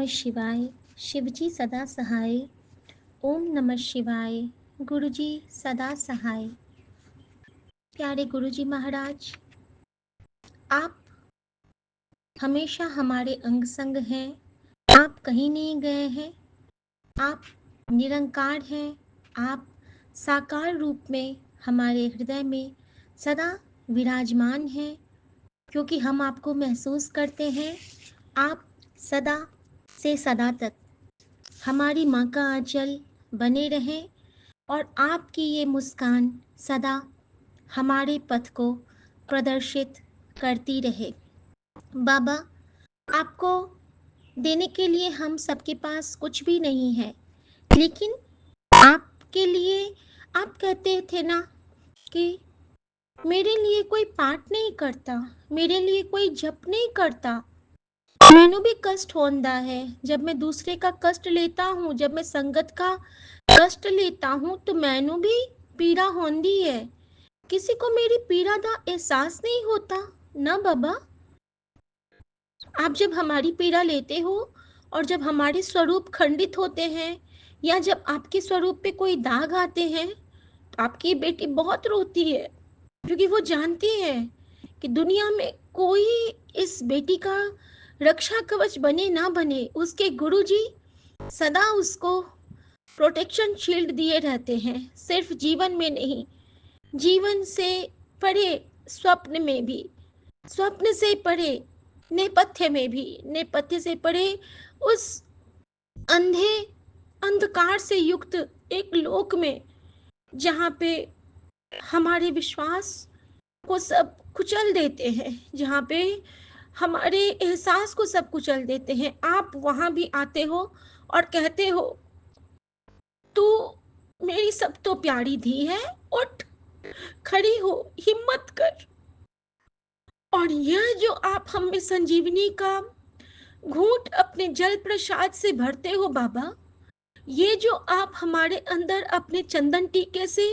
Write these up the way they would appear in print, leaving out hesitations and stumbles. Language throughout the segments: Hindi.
शिवाय। शिवजी सदा सहाय। ओम नमः शिवाय। गुरुजी सदा सहाय। प्यारे गुरुजी महाराज, आप हमेशा हमारे अंग संग हैं। आप कहीं नहीं गए हैं। आप निरंकार हैं। आप साकार रूप में हमारे हृदय में सदा विराजमान हैं, क्योंकि हम आपको महसूस करते हैं। आप सदा से सदा तक हमारी माँ का आंचल बने रहें और आपकी ये मुस्कान सदा हमारे पथ को प्रदर्शित करती रहे। बाबा, आपको देने के लिए हम सबके पास कुछ भी नहीं है, लेकिन आपके लिए आप कहते थे ना कि मेरे लिए कोई पाठ नहीं करता, मेरे लिए कोई जप नहीं करता, मैनू भी कष्ट होता है। जब मैं दूसरे का कष्ट लेता हूँ, जब मैं संगत का कष्ट लेता हूँ, तो मैनू भी पीड़ा होती है। किसी को मेरी पीड़ा का एहसास नहीं होता ना बाबा। आप जब हमारी पीड़ा लेते हो और जब हमारे स्वरूप खंडित होते हैं, या जब आपके स्वरूप पे कोई दाग आते हैं, तो आपकी बेटी बहुत रोती है, क्योंकि वो जानती है कि दुनिया में कोई इस बेटी का रक्षा कवच बने ना बने, उसके गुरुजी सदा उसको प्रोटेक्शन शील्ड दिए रहते हैं। सिर्फ जीवन में नहीं, जीवन से परे स्वप्न में भी, स्वप्न से परे नेपथ्य में भी, नेपथ्य से परे उस अंधे अंधकार से युक्त एक लोक में, जहाँ पे हमारे विश्वास को सब कुचल देते हैं, जहाँ पे हमारे एहसास को सब कुचल देते हैं, आप वहाँ भी आते हो और कहते हो, तू मेरी सब तो प्यारी धी है, उठ खड़ी हो, हिम्मत कर। और यह जो आप हमें संजीवनी का घूंट अपने जल प्रसाद से भरते हो बाबा, ये जो आप हमारे अंदर अपने चंदन टीके से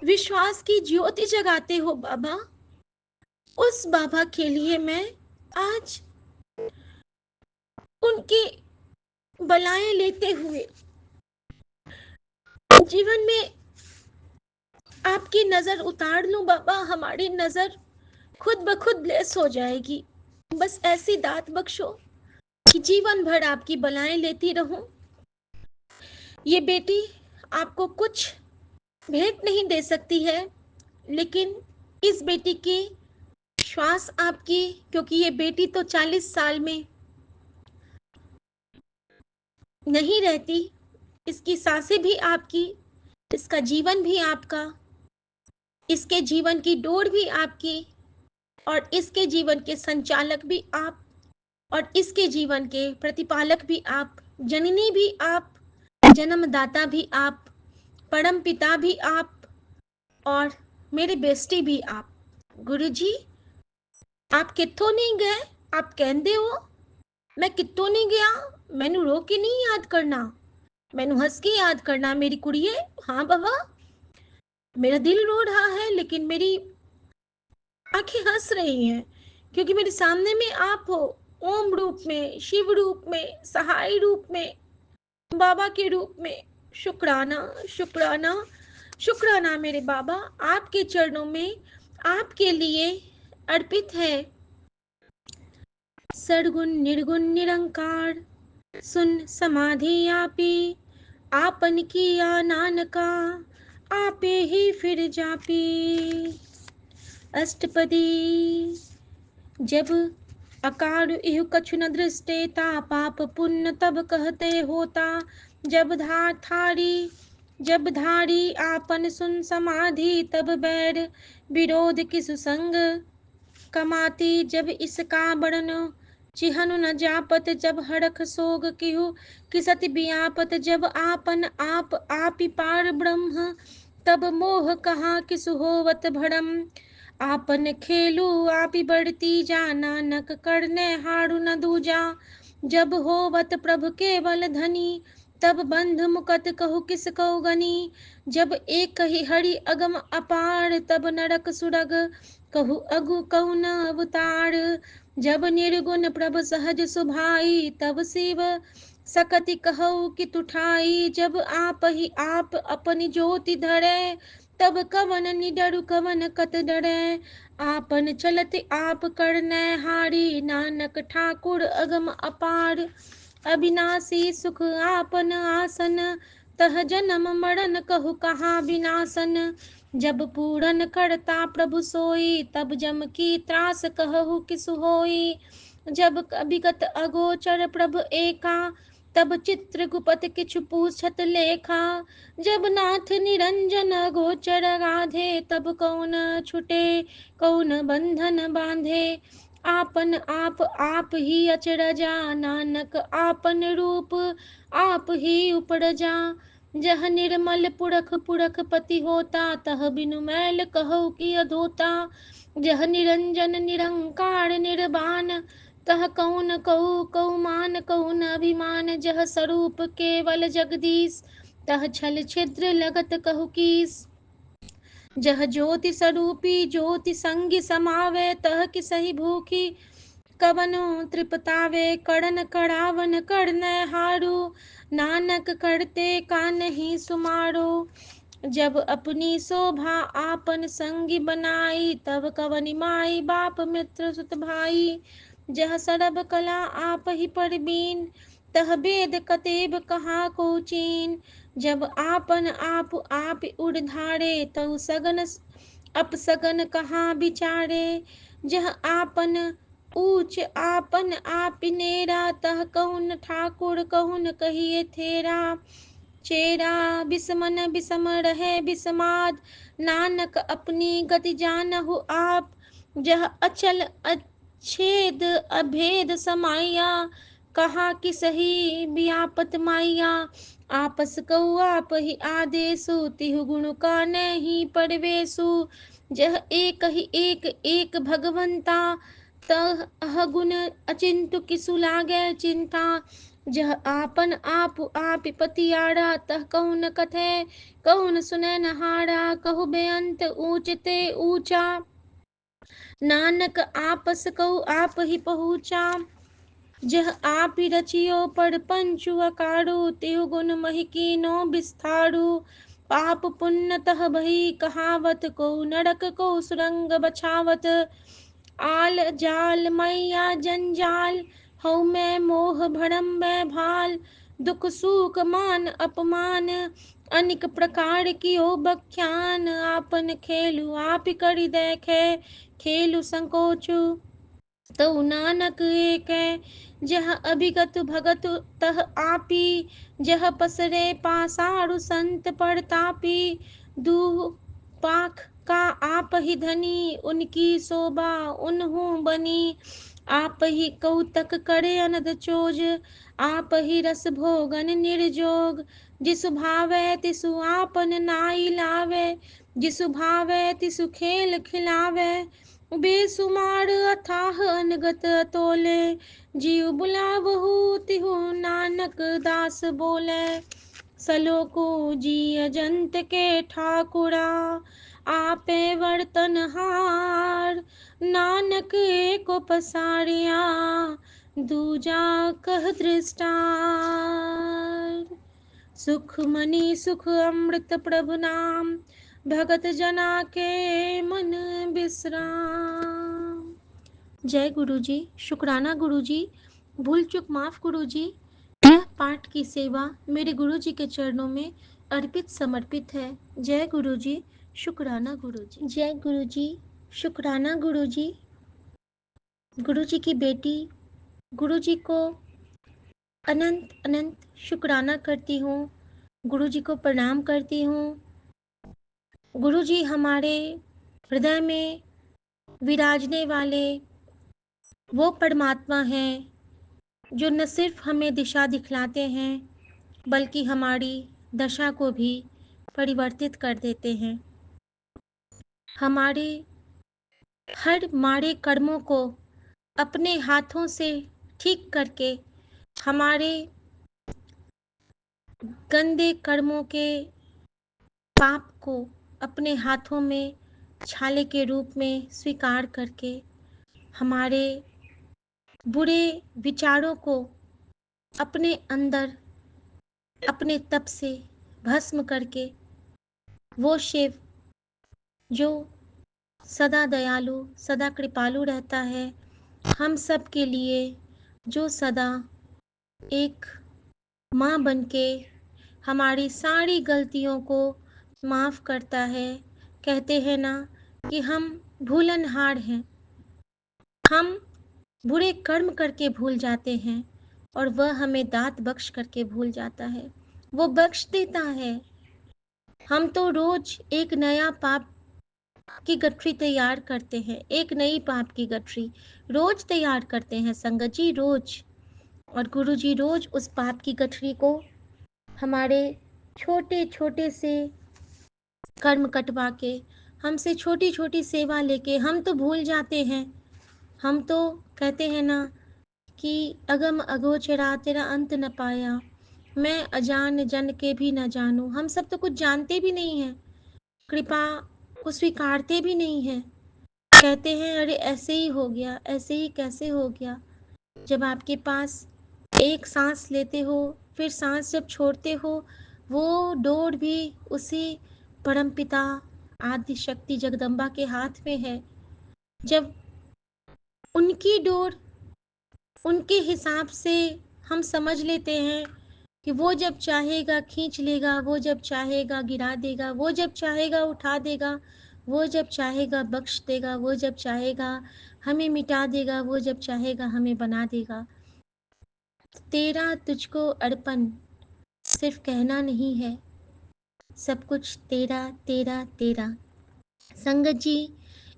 विश्वास की ज्योति जगाते हो बाबा, उस बाबा के लिए मैं आज उनकी बलाएं लेते हुए जीवन में आपकी नजर उतार लूं बाबा। हमारी नजर खुद ब खुद ब्लेस हो जाएगी। बस ऐसी दात बख्शो कि जीवन भर आपकी बलाएं लेती रहूं। ये बेटी आपको कुछ भेंट नहीं दे सकती है, लेकिन इस बेटी की श्वास आपकी, क्योंकि ये बेटी तो 40 साल में नहीं रहती, इसकी सांसें भी आपकी, इसका जीवन भी आपका, इसके जीवन की डोर भी आपकी, और इसके जीवन के संचालक भी आप, और इसके जीवन के प्रतिपालक भी आप, जननी भी आप, जन्मदाता भी आप, परम पिता भी आप, और मेरे बेस्टी भी आप। गुरुजी, आप कित्थों नहीं गए? आप कहते हो मैं कित्तों नहीं गया, मैनू रो के नहीं याद करना, मैनू हंस के याद करना मेरी कुड़िए। हाँ बाबा, मेरा दिल रो रहा है, लेकिन मेरी आंखें हंस रही हैं, क्योंकि मेरे सामने में आप हो, ओम रूप में, शिव रूप में, सहाय रूप में, बाबा के रूप में। शुक्राना शुक्राना शुक्राना मेरे बाबा, आपके चरणों में आपके लिए अर्पित है। सद्गुण निर्गुण निरंकार, सुन समाधि आपी, आपन किया नानका, आपे ही फिर जापी। अष्टपदी। जब अकार इहु कछु न दृष्टेता, पाप पुण्य तब कहते होता। जब धारी आपन सुन समाधि, तब बैर विरोध किसु संग कमाती। जब इसका वर्णन चिहनु न जापत, जब हरख सोग किहु किसति बियापत। जब आपन आप ही पार ब्रह्म, तब मोह कहाँ किसु होवत भरम। आपन खेलू आप ही बढ़ती जा, नानक करने हारु न दूजा। जब होवत प्रभु केवल धनी, तब बंध मुकत कहु किस कहु गनी, जब एक ही हरि अगम अपार, तब नरक सुरग कहु अगु कौन अवतार। जब निर्गुण प्रभ सहज सुभाई, तब शिव सकति कहु कि तुठाई। जब आप ही आप अपनी ज्योति धरे, तब कवन निडरु कवन कत डरे। आपन चलत आप करनै हारी, नानक ठाकुर अगम अपार। अविनाशी सुख आपन आसन, तह जन्म मरण कहु कहाँ विनाशन। जब पूरन करता प्रभु सोई, तब जम की त्रास कहु किसु होई। जब विगत अगोचर प्रभु एका, तब चित्रगुप्त किछु पूछत लेखा। जब नाथ निरंजन गोचर गाधे, तब कौन छुटे कौन बंधन बांधे। आपन आप ही अचरजा, नानक आपन रूप आप ही उपरजा। जह निर्मल पुरख पुरख पति होता, तह बिनु मैल कहु कि अधोता। जह निरंजन निरंकार निर्वाण, तह कौन कहु कौ मान कौन अभिमान। जह स्वरूप केवल जगदीश, तह छल छिद्र लगत कहु कीस। जह ज्योति स्वरूपी ज्योति संगी समावे, तह कि सही भूखी कवनो तृपतावे। कड़न करावन करन हारू, नानक करते का नहीं सुमारो। जब अपनी शोभा आपन संगी बनाई, तब कवनि माई बाप मित्र सुत भाई। जह सरब कला आप ही परबीन, तह वेद कतेब कहा को चीन। जब आपन आप उड़धारे, तऊ सगन अपसगन कहाँ विचारे। जह आपन ऊच आपन आप नेरा, तह कहुन ठाकुर कहुन कहिए थेरा। चेरा बिसमन बिसम रहे बिसमाद, नानक अपनी गति जानहु आप। जह अचल अच्छेद अभेद समाया, कहा कि सही व्यापत माया। आपस कऊ आप ही आदेशु, तिहु गुण का नहीं परवेशु। जह एक ही एक भगवंता, तह गुण अचिंतु किसु लागे चिंता। जह आपन आप पतियारा, तह कौन कथे कौन सुने नहारा। कहु बेअंत ऊंचते ऊंचा, नानक आपस कहु आप ही पहुँचा। जह आप ही रचियो पर पंचु अकारु, तिहु गुण महि कीनो विस्तारु। पाप पुण्य तह भई कहावत, को नरक को सुरंग बछावत। आल जाल मैया जंजाल, हऊ मैं मोह भरम मैं भाल। दुख सुख मान अपमान, अनेक प्रकार कियो बख्यान। आपन खेलु आप करि देखे, खेलु संकोचु तऊ नानक एक। जह अभिगत भगत तह आपी, जह पसरे पासारु संत परतापी। दूह पाख का आप ही धनी, उनकी शोभा उन्हु बनी। आप ही कौतक करे अनद चोज, आप ही रस भोगन निर्जोग। जिसु भावै तिसु आपन नाई लावे, जिसु भावै तिसु खेल खिलावे। बेसुमार अथाह अनगत तोले, जीव बुलावहु तिहु नानक दास बोले। सलोको जी अजंत के ठाकुरा, आपे वर्तन हार। नानक एको पसारिया, दूजा कह दृष्टार। सुख मनि सुख अमृत प्रभु नाम, भगत जना के मन विश्राम। जय गुरु जी। शुक्राना गुरु जी। भूल चूक माफ गुरु जी। यह पाठ की सेवा मेरे गुरु जी के चरणों में अर्पित समर्पित है। जय गुरु जी। शुक्राना गुरु जी। जय गुरु जी। शुक्राना गुरु जी। गुरु जी की बेटी गुरु जी को अनंत अनंत शुक्राना करती हूँ। गुरु जी को प्रणाम करती हूँ। गुरु जी हमारे हृदय में विराजने वाले वो परमात्मा हैं जो न सिर्फ हमें दिशा दिखलाते हैं, बल्कि हमारी दशा को भी परिवर्तित कर देते हैं। हमारे हर माड़े कर्मों को अपने हाथों से ठीक करके हमारे गंदे कर्मों के पाप को अपने हाथों में छाले के रूप में स्वीकार करके हमारे बुरे विचारों को अपने अंदर अपने तप से भस्म करके वो शिव जो सदा दयालु सदा कृपालु रहता है, हम सब के लिए, जो सदा एक माँ बनके हमारी सारी गलतियों को माफ़ करता है। कहते हैं ना कि हम भूलनहार हैं, हम बुरे कर्म करके भूल जाते हैं और वह हमें दात बख्श करके भूल जाता है, वो बख्श देता है। हम तो रोज एक नया पाप की गठरी तैयार करते हैं, एक नई पाप की गठरी रोज तैयार करते हैं संगत जी, रोज। और गुरु जी रोज उस पाप की गठरी को हमारे छोटे छोटे से कर्म कटवा के, हमसे छोटी छोटी सेवा लेके हम तो भूल जाते हैं। हम तो कहते हैं ना कि अगम अगोचरा तेरा अंत न पाया, मैं अजान जन के भी न जानूं। हम सब तो कुछ जानते भी नहीं हैं, कृपा को स्वीकारते भी नहीं हैं। कहते हैं अरे ऐसे ही हो गया, ऐसे ही कैसे हो गया। जब आपके पास एक सांस लेते हो, फिर सांस जब छोड़ते हो, वो डोर भी उसी परमपिता आदि शक्ति जगदम्बा के हाथ में है। जब उनकी डोर उनके हिसाब से हम समझ लेते हैं कि वो जब चाहेगा खींच लेगा, वो जब चाहेगा गिरा देगा, वो जब चाहेगा उठा देगा, वो जब चाहेगा बख्श देगा, वो जब चाहेगा हमें मिटा देगा, वो जब चाहेगा हमें बना देगा। तेरा तुझको अर्पण सिर्फ कहना नहीं है, सब कुछ तेरा तेरा तेरा। संगत जी,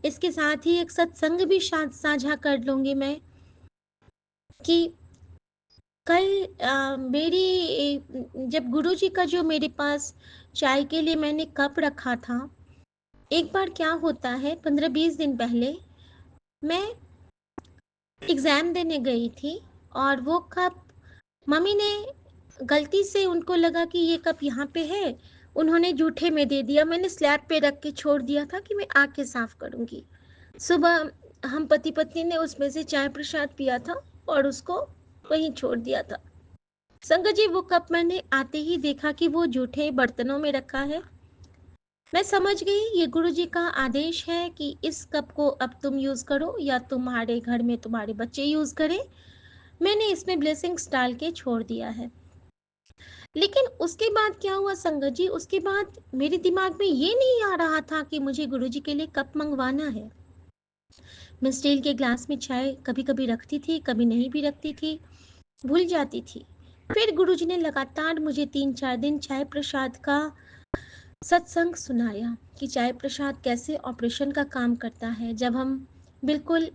इसके साथ ही एक सत्संग भी साझा कर लूंगी मैं कि कल मेरी जब गुरुजी का जो मेरे पास चाय के लिए मैंने कप रखा था, एक बार क्या होता है 15-20 दिन पहले मैं एग्ज़ाम देने गई थी और वो कप मम्मी ने गलती से, उनको लगा कि ये कप यहाँ पे है, उन्होंने जूठे में दे दिया। मैंने स्लैब पे रख के छोड़ दिया था कि मैं आके साफ करूँगी। सुबह हम पति पत्नी ने उसमें से चाय प्रसाद पिया था और उसको वहीं छोड़ दिया था। संगत जी, वो कप मैंने आते ही देखा कि वो जूठे बर्तनों में रखा है। मैं समझ गई ये गुरुजी का आदेश है कि इस कप को अब तुम यूज़ करो या तुम्हारे घर में तुम्हारे बच्चे यूज़ करें। मैंने इसमें ब्लेसिंग्स डाल के छोड़ दिया है। लेकिन उसके बाद क्या हुआ संगत जी, उसके बाद मेरे दिमाग में ये नहीं आ रहा था कि मुझे गुरुजी के लिए कप मंगवाना है। मैं स्टील के ग्लास में चाय कभी कभी रखती थी, कभी नहीं भी रखती थी, भूल जाती थी। फिर गुरुजी ने लगातार मुझे 3-4 दिन चाय प्रसाद का सत्संग सुनाया कि चाय प्रसाद कैसे ऑपरेशन का काम करता है। जब हम बिल्कुल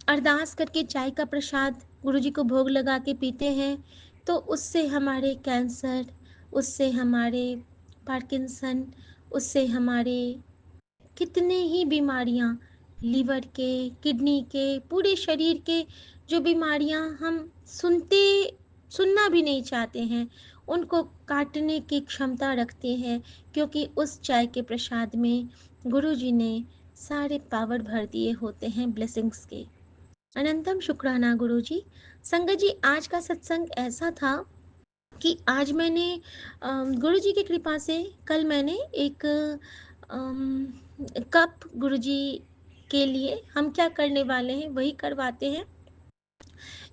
अरदास करके चाय का प्रसाद गुरुजी को भोग लगा के पीते हैं, तो उससे हमारे कैंसर, उससे हमारे पार्किंसन, उससे हमारे कितने ही बीमारियां, लीवर के, किडनी के, पूरे शरीर के जो बीमारियां हम सुनना भी नहीं चाहते हैं, उनको काटने की क्षमता रखते हैं, क्योंकि उस चाय के प्रसाद में गुरुजी ने सारे पावर भर दिए होते हैं ब्लेसिंग्स के। अनंतम शुक्राना गुरुजी। संगत जी, आज का सत्संग ऐसा था कि आज मैंने गुरुजी की कृपा से कल मैंने एक कप गुरुजी के लिए हम क्या करने वाले हैं वही करवाते हैं,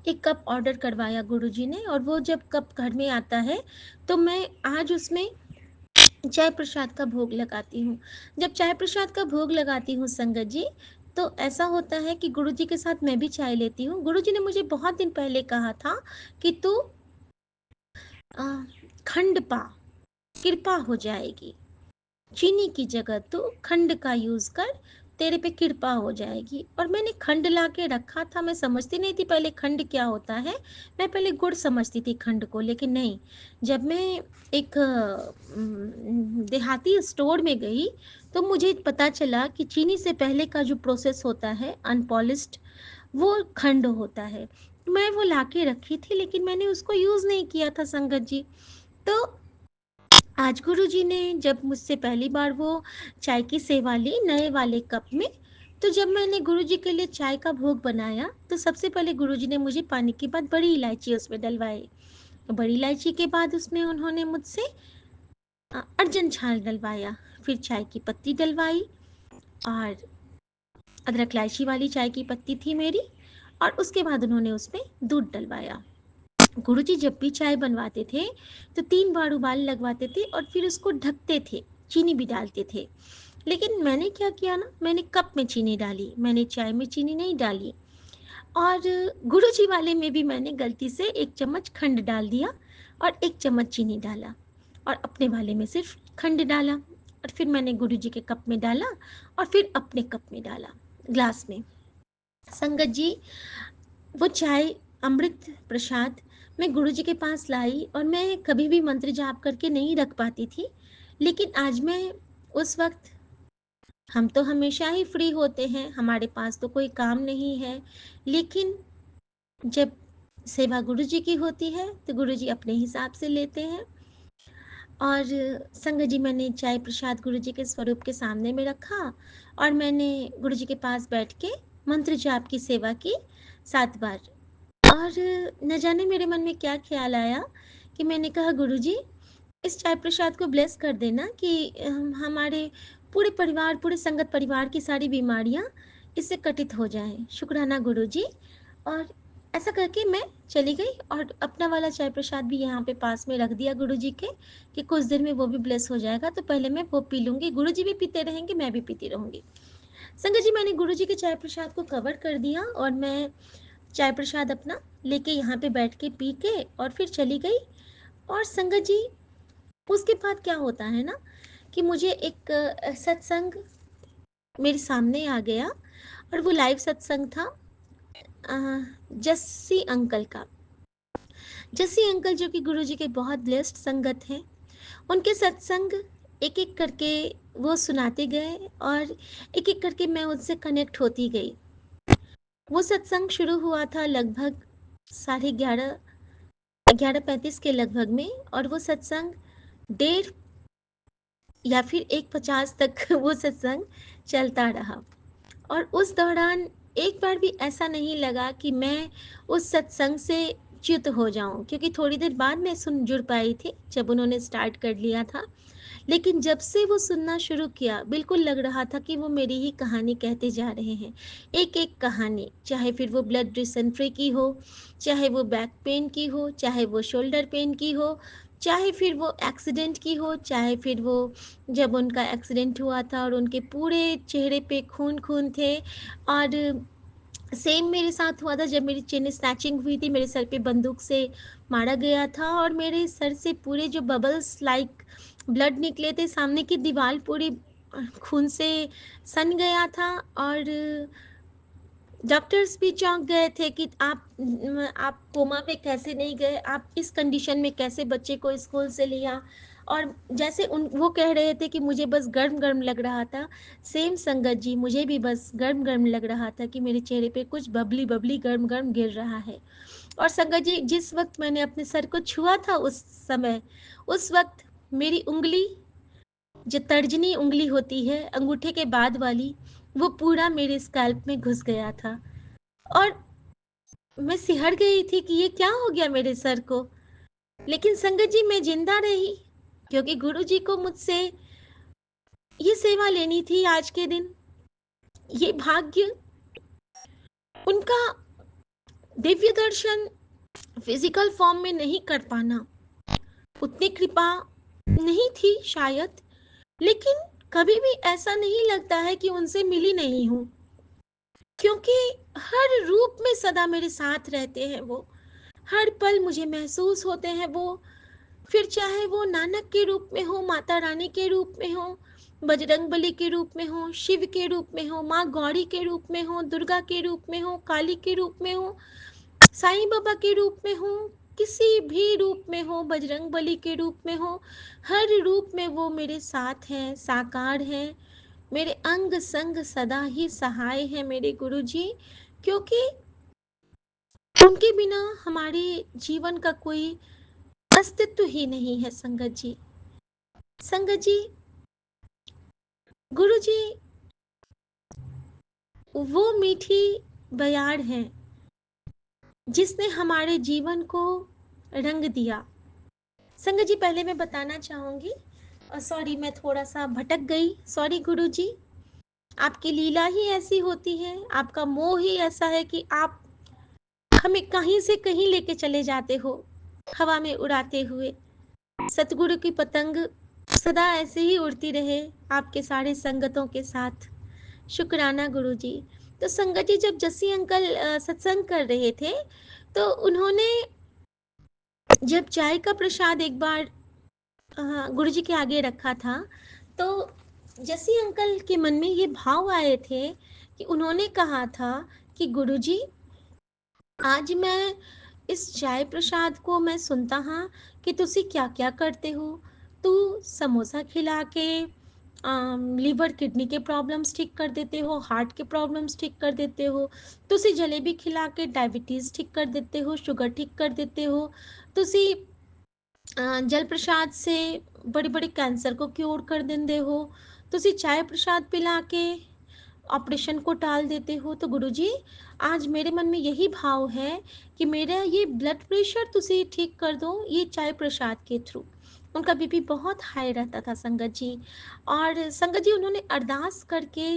एक कप ऑर्डर करवाया गुरुजी ने, और वो जब कप घर में आता है तो मैं आज उसमें चाय प्रसाद का भोग लगाती हूँ। जब चाय प्रसाद का भोग लगाती हूँ संगत जी, तो ऐसा होता है कि गुरुजी के साथ मैं भी चाय लेती हूँ। गुरुजी ने मुझे बहुत दिन पहले कहा था कि तू खंड पा, कृपा हो जाएगी, चीनी की जगह तू खंड का यूज कर, तेरे पे कृपा हो जाएगी। और मैंने खंड ला के रखा था, मैं समझती नहीं थी पहले खंड क्या होता है, मैं पहले गुड़ समझती थी खंड को। लेकिन नहीं, जब मैं एक देहाती स्टोर में गई तो मुझे पता चला कि चीनी से पहले का जो प्रोसेस होता है अनपॉलिश्ड, वो खंड होता है। मैं वो ला के रखी थी लेकिन मैंने उसको यूज़ नहीं किया था संगत जी। तो आज गुरुजी ने जब मुझसे पहली बार वो चाय की सेवा ली नए वाले कप में, तो जब मैंने गुरुजी के लिए चाय का भोग बनाया तो सबसे पहले गुरुजी ने मुझे पानी के बाद बड़ी इलायची उसमें डलवाई। बड़ी इलायची के बाद उसमें उन्होंने मुझसे अर्जन छाल डलवाया, फिर चाय की पत्ती डलवाई, और अदरक इलायची वाली चाय की पत्ती थी मेरी, और उसके बाद उन्होंने उसमें दूध डलवाया। गुरुजी जब भी चाय बनवाते थे तो 3 बार उबाल लगवाते थे और फिर उसको ढकते थे, चीनी भी डालते थे। लेकिन मैंने क्या किया ना, मैंने कप में चीनी डाली, मैंने चाय में चीनी नहीं डाली। और गुरुजी वाले में भी मैंने गलती से 1 चम्मच खंड डाल दिया और 1 चम्मच चीनी डाला, और अपने वाले में सिर्फ खंड डाला, और फिर मैंने गुरुजी के कप में डाला और फिर अपने कप में डाला, ग्लास में। संगत जी, वो चाय अमृत प्रसाद मैं गुरुजी के पास लाई, और मैं कभी भी मंत्र जाप करके नहीं रख पाती थी। लेकिन आज मैं, उस वक्त हम तो हमेशा ही फ्री होते हैं, हमारे पास तो कोई काम नहीं है, लेकिन जब सेवा गुरुजी की होती है तो गुरुजी अपने हिसाब से लेते हैं। और संगत जी, मैंने चाय प्रसाद गुरुजी के स्वरूप के सामने में रखा, और मैंने गुरुजी के पास बैठ के मंत्र जाप की सेवा की 7 बार। और न जाने मेरे मन में क्या ख्याल आया कि मैंने कहा, गुरुजी इस चाय प्रसाद को ब्लेस कर देना कि हमारे पूरे परिवार, पूरे संगत परिवार की सारी बीमारियां इससे कटित हो जाएं। शुक्राना गुरुजी। और ऐसा करके मैं चली गई और अपना वाला चाय प्रसाद भी यहाँ पे पास में रख दिया गुरुजी के, कि कुछ देर में वो भी ब्लेस हो जाएगा तो पहले मैं वो पी लूँगी, गुरुजी भी पीते रहेंगे, मैं भी पीती रहूँगी। संगत जी, मैंने गुरुजी के चाय प्रसाद को कवर कर दिया और मैं चाय प्रसाद अपना लेके यहाँ पे बैठ के पी के और फिर चली गई। और संगत जी, उसके बाद क्या होता है ना कि मुझे एक सत्संग मेरे सामने आ गया, और वो लाइव सत्संग था जस्सी अंकल का। जस्सी अंकल जो कि गुरुजी के बहुत ब्लेस्ड संगत हैं, उनके सत्संग एक एक करके वो सुनाते गए, और एक एक करके मैं उनसे कनेक्ट होती गई। वो सत्संग शुरू हुआ था लगभग 11:30, 11:35 के लगभग में, और वो सत्संग 1:30 या फिर 1:50 तक वो सत्संग चलता रहा। और उस दौरान एक बार भी ऐसा नहीं लगा कि मैं उस सत्संग से च्युत हो जाऊं, क्योंकि थोड़ी देर बाद मैं सुन जुड़ पाई थी जब उन्होंने स्टार्ट कर लिया था। लेकिन जब से वो सुनना शुरू किया, बिल्कुल लग रहा था कि वो मेरी ही कहानी कहते जा रहे हैं, एक एक कहानी, चाहे फिर वो ब्लड डिसेंट्री की हो, चाहे वो बैक पेन की हो, चाहे वो शोल्डर पेन की हो, चाहे फिर वो एक्सीडेंट की हो, चाहे फिर वो जब उनका एक्सीडेंट हुआ था और उनके पूरे चेहरे पे खून खून थे। और सेम मेरे साथ हुआ था जब मेरी चेन स्नैचिंग हुई थी, मेरे सर पे बंदूक से मारा गया था और मेरे सर से पूरे जो बबल्स लाइक ब्लड निकले थे, सामने की दीवार पूरी खून से सन गया था। और डॉक्टर्स भी चौंक गए थे कि आप कोमा में कैसे नहीं गए, आप इस कंडीशन में कैसे बच्चे को स्कूल से लिया। और जैसे उन वो कह रहे थे कि मुझे बस गर्म गर्म लग रहा था, सेम संगत जी, मुझे भी बस गर्म गर्म लग रहा था कि मेरे चेहरे पे कुछ बबली बबली गर्म गर्म गिर रहा है। और संगत जी, जिस वक्त मैंने अपने सर को छुआ था उस समय, उस वक्त मेरी उंगली, जो तर्जनी उंगली होती है अंगूठे के बाद वाली, वो पूरा मेरे स्कैल्प में घुस गया था। और मैं सिहर गई थी कि ये क्या हो गया मेरे सर को। लेकिन संगत जी, मैं जिंदा रही, क्योंकि गुरु जी को मुझसे ये सेवा लेनी थी आज के दिन। ये भाग्य, उनका दिव्य दर्शन फिजिकल फॉर्म में नहीं कर पाना, उतनी कृपा नहीं थी शायद। लेकिन कभी भी ऐसा नहीं लगता है कि उनसे मिली नहीं हूँ, क्योंकि हर रूप में सदा मेरे साथ रहते हैं वो, हर पल मुझे महसूस होते हैं वो। फिर चाहे वो नानक के रूप में हो, माता रानी के रूप में हो, बजरंगबली के रूप में हो, शिव के रूप में हो, माँ गौरी के रूप में हो, दुर्गा के रूप में हो, काली के रूप में हो, साईं बाबा के रूप में हो, किसी भी रूप में हो, बजरंगबली के रूप में हो, हर रूप में वो मेरे साथ हैं, साकार हैं, मेरे अंग संग सदा ही सहाय हैं मेरे गुरु जी। क्योंकि उनके बिना हमारे जीवन का कोई अस्तित्व ही नहीं है संगत जी। संगत जी, गुरु जी वो मीठी बयार है जिसने हमारे जीवन को रंग दिया। संगत जी, पहले मैं बताना चाहूंगी, सॉरी मैं थोड़ा सा भटक गई, सॉरी गुरु जी। आपकी लीला ही ऐसी होती है, आपका मोह ही ऐसा है कि आप हमें कहीं से कहीं लेके चले जाते हो, हवा में उड़ाते हुए। सतगुरु की पतंग सदा ऐसे ही उड़ती रहे आपके सारे संगतों के साथ। शुक्राना गुरु जी। तो संगत जी, जब जस्सी अंकल सत्संग कर रहे थे तो उन्होंने जब चाय का प्रसाद एक बार गुरु जी के आगे रखा था, तो जस्सी अंकल के मन में ये भाव आए थे कि उन्होंने कहा था कि गुरु जी, आज मैं इस चाय प्रसाद को मैं सुनता हाँ कि तुसी क्या क्या करते हो। तू समोसा खिला के लीवर किडनी के प्रॉब्लम्स ठीक कर देते हो, हार्ट के प्रॉब्लम्स ठीक कर देते हो। तुसी जलेबी खिला के डायबिटीज़ ठीक कर देते हो, शुगर ठीक कर देते हो। तुसी जल प्रसाद से बड़े बड़े कैंसर को क्योर कर देंदे हो। तुसी चाय प्रसाद पिला के ऑपरेशन को टाल देते हो। तो गुरुजी, आज मेरे मन में यही भाव है कि मेरा ये ब्लड प्रेशर तुसी ठीक कर दो ये चाय प्रसाद के थ्रू। उनका बीपी बहुत हाई रहता था संगत जी, और संगत जी उन्होंने अरदास करके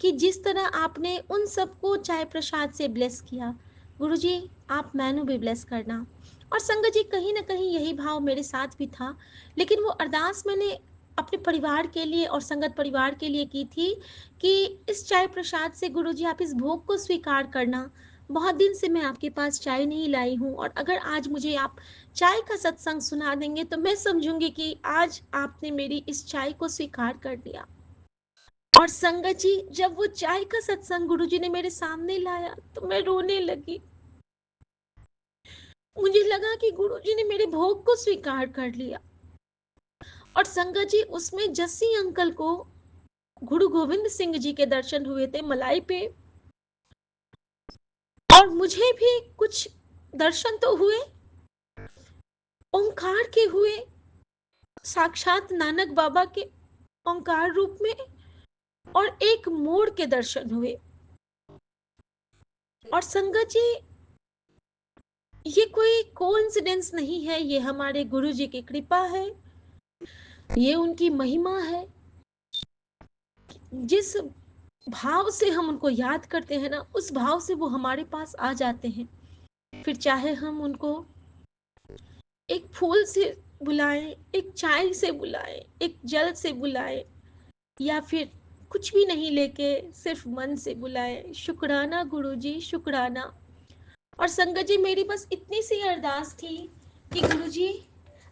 कि जिस तरह आपने उन सबको चाय प्रसाद से ब्लेस किया, गुरुजी आप मैनू भी ब्लेस करना। और संगत जी, कहीं ना कहीं यही भाव मेरे साथ भी था, लेकिन वो अरदास मैंने अपने परिवार के लिए और संगत परिवार के लिए की थी कि इस चाय प्रसाद से गुरुजी आप इस भोग को स्वीकार करना। बहुत दिन से मैं आपके पास चाय नहीं लाई हूँ, और अगर आज मुझे आप चाय का सत्संग सुना देंगे तो मैं समझूंगी कि आज आपने मेरी इस चाय को स्वीकार कर लिया। और संगत जी, जब वो चाय का सत्संग गुरुजी ने मेरे सामने लाया तो मैं रोने लगी। मुझे लगा कि गुरुजी ने मेरे भोग को स्वीकार कर लिया। और संगत जी, उसमें जस्सी अंकल को गुरु गोविंद सिंह जी के दर्शन हुए थे मलाई पे, और मुझे भी कुछ दर्शन तो हुए, ओंकार के हुए, साक्षात नानक बाबा के ओंकार रूप में, और एक मोड़ के दर्शन हुए। और संगत जी, ये कोई कोइंसिडेंस नहीं है, ये हमारे गुरु जी की कृपा है, ये उनकी महिमा है। जिस भाव से हम उनको याद करते हैं ना, उस भाव से वो हमारे पास आ जाते हैं। फिर चाहे हम उनको एक फूल से बुलाएं, एक चाय से बुलाएं, एक जल से बुलाएं, या फिर कुछ भी नहीं लेके सिर्फ मन से बुलाएं। शुक्राना गुरुजी, शुक्राना। और संगत जी, मेरी बस इतनी सी अरदास थी कि गुरुजी,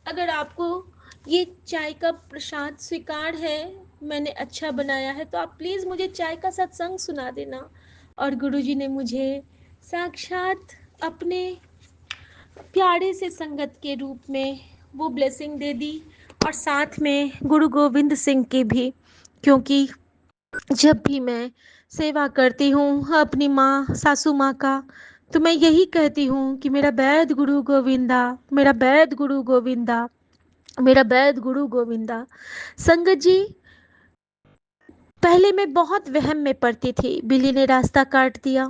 अगर आपको ये चाय का प्रसाद स्वीकार है, मैंने अच्छा बनाया है, तो आप प्लीज़ मुझे चाय का सत्संग सुना देना। और गुरुजी ने मुझे साक्षात अपने प्यारे से संगत के रूप में वो ब्लेसिंग दे दी, और साथ में गुरु गोविंद सिंह की भी, क्योंकि जब भी मैं सेवा करती हूँ अपनी माँ सासू माँ का, तो मैं यही कहती हूँ कि मेरा वैद गुरु गोविंदा, मेरा वैद गुरु गोविंदा, मेरा वैद गुरु गोविंदा। संगत जी, पहले मैं बहुत वहम में पड़ती थी, बिल्ली ने रास्ता काट दिया,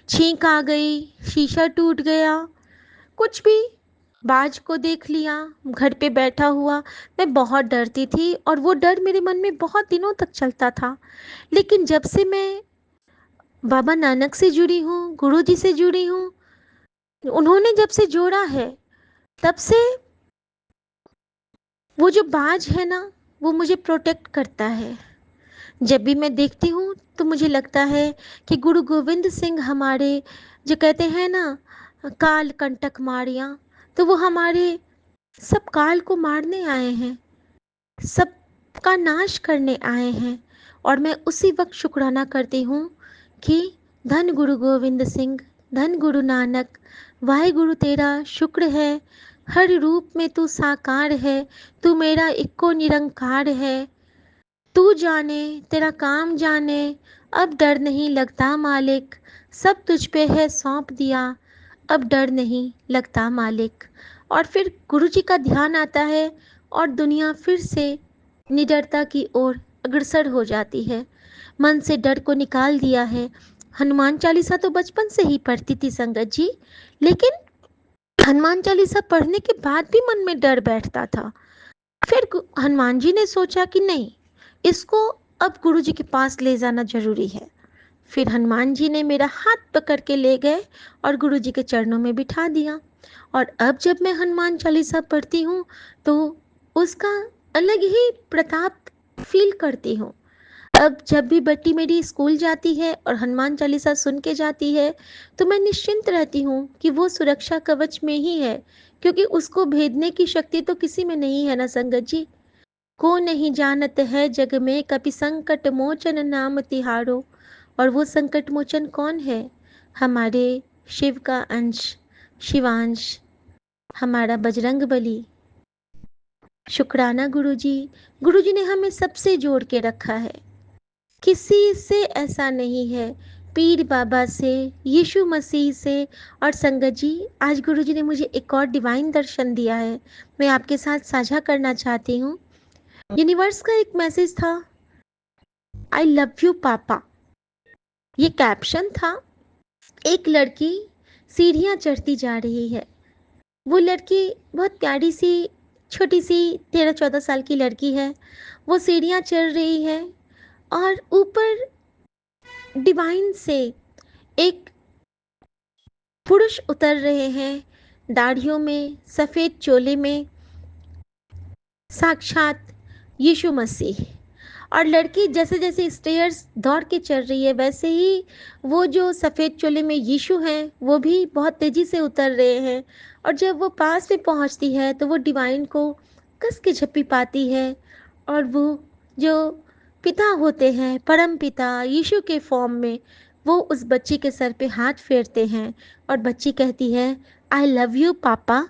छींक आ गई, शीशा टूट गया, कुछ भी, बाज को देख लिया घर पे बैठा हुआ, मैं बहुत डरती थी, और वो डर मेरे मन में बहुत दिनों तक चलता था। लेकिन जब से मैं बाबा नानक से जुड़ी हूँ, गुरु जी से जुड़ी हूँ, उन्होंने जब से जोड़ा है, तब से वो जो बाज है ना, वो मुझे प्रोटेक्ट करता है। जब भी मैं देखती हूँ तो मुझे लगता है कि गुरु गोविंद सिंह हमारे, जो कहते हैं ना, काल कंटक मारियाँ, तो वो हमारे सब काल को मारने आए हैं, सबका नाश करने आए हैं। और मैं उसी वक्त शुक्राना करती हूँ कि धन गुरु गोविंद सिंह, धन गुरु नानक, वाहे गुरु तेरा शुक्र है, हर रूप में तू साकार है, तू मेरा इक्को निरंकार है, तू जाने तेरा काम जाने, अब डर नहीं लगता मालिक, सब तुझ पे है सौंप दिया, अब डर नहीं लगता मालिक। और फिर गुरु जी का ध्यान आता है, और दुनिया फिर से निडरता की ओर अग्रसर हो जाती है। मन से डर को निकाल दिया है। हनुमान चालीसा तो बचपन से ही पढ़ती थी संगत जी, लेकिन हनुमान चालीसा पढ़ने के बाद भी मन में डर बैठता था। फिर हनुमान जी ने सोचा कि नहीं, इसको अब गुरु जी के पास ले जाना जरूरी है। फिर हनुमान जी ने मेरा हाथ पकड़ के ले गए और गुरु जी के चरणों में बिठा दिया। और अब जब मैं हनुमान चालीसा पढ़ती हूँ तो उसका अलग ही प्रताप फील करती हूँ। अब जब भी बेटी मेरी स्कूल जाती है और हनुमान चालीसा सुन के जाती है तो मैं निश्चिंत रहती हूँ कि वो सुरक्षा कवच में ही है, क्योंकि उसको भेदने की शक्ति तो किसी में नहीं है ना संगत जी। को नहीं जानत है जग में, कपि संकट मोचन नाम तिहारो। और वो संकट मोचन कौन है? हमारे शिव का अंश, शिवांश, हमारा बजरंग बली, शुक्राना गुरुजी ने हमें सबसे जोड़ के रखा है। किसी से ऐसा नहीं है, पीर बाबा से, यीशु मसीह से। और संगत जी, आज गुरुजी ने मुझे एक और डिवाइन दर्शन दिया है, मैं आपके साथ साझा करना चाहती हूँ। यूनिवर्स का एक मैसेज था, आई लव यू पापा। ये कैप्शन था। एक लड़की सीढ़ियाँ चढ़ती जा रही है। वो लड़की बहुत प्यारी सी, छोटी सी 13-14 साल की लड़की है। वो सीढ़ियाँ चढ़ रही है और ऊपर डिवाइन से एक पुरुष उतर रहे हैं, दाढ़ियों में, सफ़ेद चोले में, साक्षात यीशु मसीह। और लड़की जैसे जैसे स्टेयर्स दौड़ के चल रही है, वैसे ही वो जो सफ़ेद चोले में यीशु हैं वो भी बहुत तेज़ी से उतर रहे हैं। और जब वो पास में पहुंचती है तो वो डिवाइन को कस के झप्पी पाती है। और वो जो पिता होते हैं, परम पिता यीशु के फॉर्म में, वो उस बच्ची के सर पे हाथ फेरते हैं और बच्ची कहती है, आई लव यू पापा।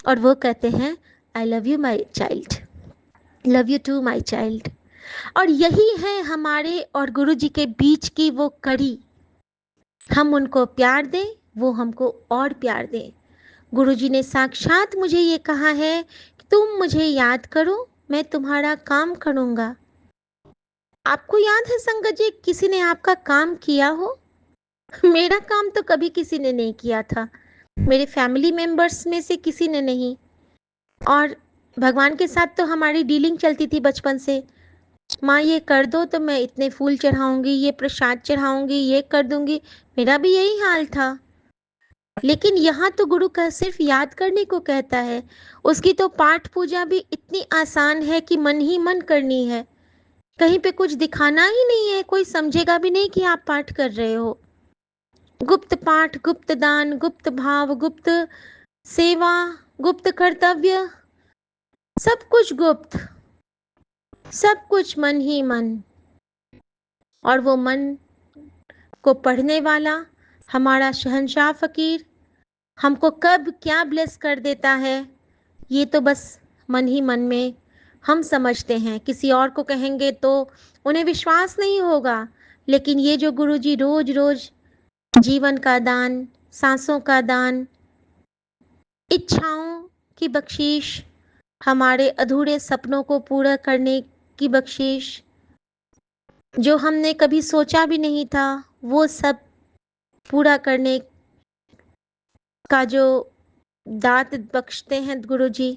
और वो कहते हैं, I love you my child, love you too my child. और यही है हमारे और गुरु जी के बीच की वो कड़ी। हम उनको प्यार दें, वो हमको और प्यार दें। गुरु जी ने साक्षात मुझे ये कहा है कि तुम मुझे याद करो, मैं तुम्हारा काम करूँगा। आपको याद है संगत जी, किसी ने आपका काम किया हो? मेरा काम तो कभी किसी ने नहीं किया था, मेरे फैमिली मेंबर्स में से किसी ने नहीं। और भगवान के साथ तो हमारी डीलिंग चलती थी बचपन से, माँ ये कर दो तो मैं इतने फूल चढ़ाऊंगी, ये प्रसाद चढ़ाऊंगी, ये कर दूंगी। मेरा भी यही हाल था। लेकिन यहाँ तो गुरु का सिर्फ याद करने को कहता है। उसकी तो पाठ पूजा भी इतनी आसान है कि मन ही मन करनी है। कहीं पे कुछ दिखाना ही नहीं है, कोई समझेगा भी नहीं कि आप पाठ कर रहे हो। गुप्त पाठ, गुप्त दान, गुप्त भाव, गुप्त सेवा, गुप्त कर्तव्य, सब कुछ गुप्त, सब कुछ मन ही मन। और वो मन को पढ़ने वाला हमारा शहंशाह फकीर हमको कब क्या ब्लेस कर देता है, ये तो बस मन ही मन में हम समझते हैं। किसी और को कहेंगे तो उन्हें विश्वास नहीं होगा। लेकिन ये जो गुरुजी रोज रोज जीवन का दान, सांसों का दान, इच्छाओं की बख्शीश, हमारे अधूरे सपनों को पूरा करने की बख्शीश, जो हमने कभी सोचा भी नहीं था वो सब पूरा करने का जो दात बख्शते हैं गुरुजी,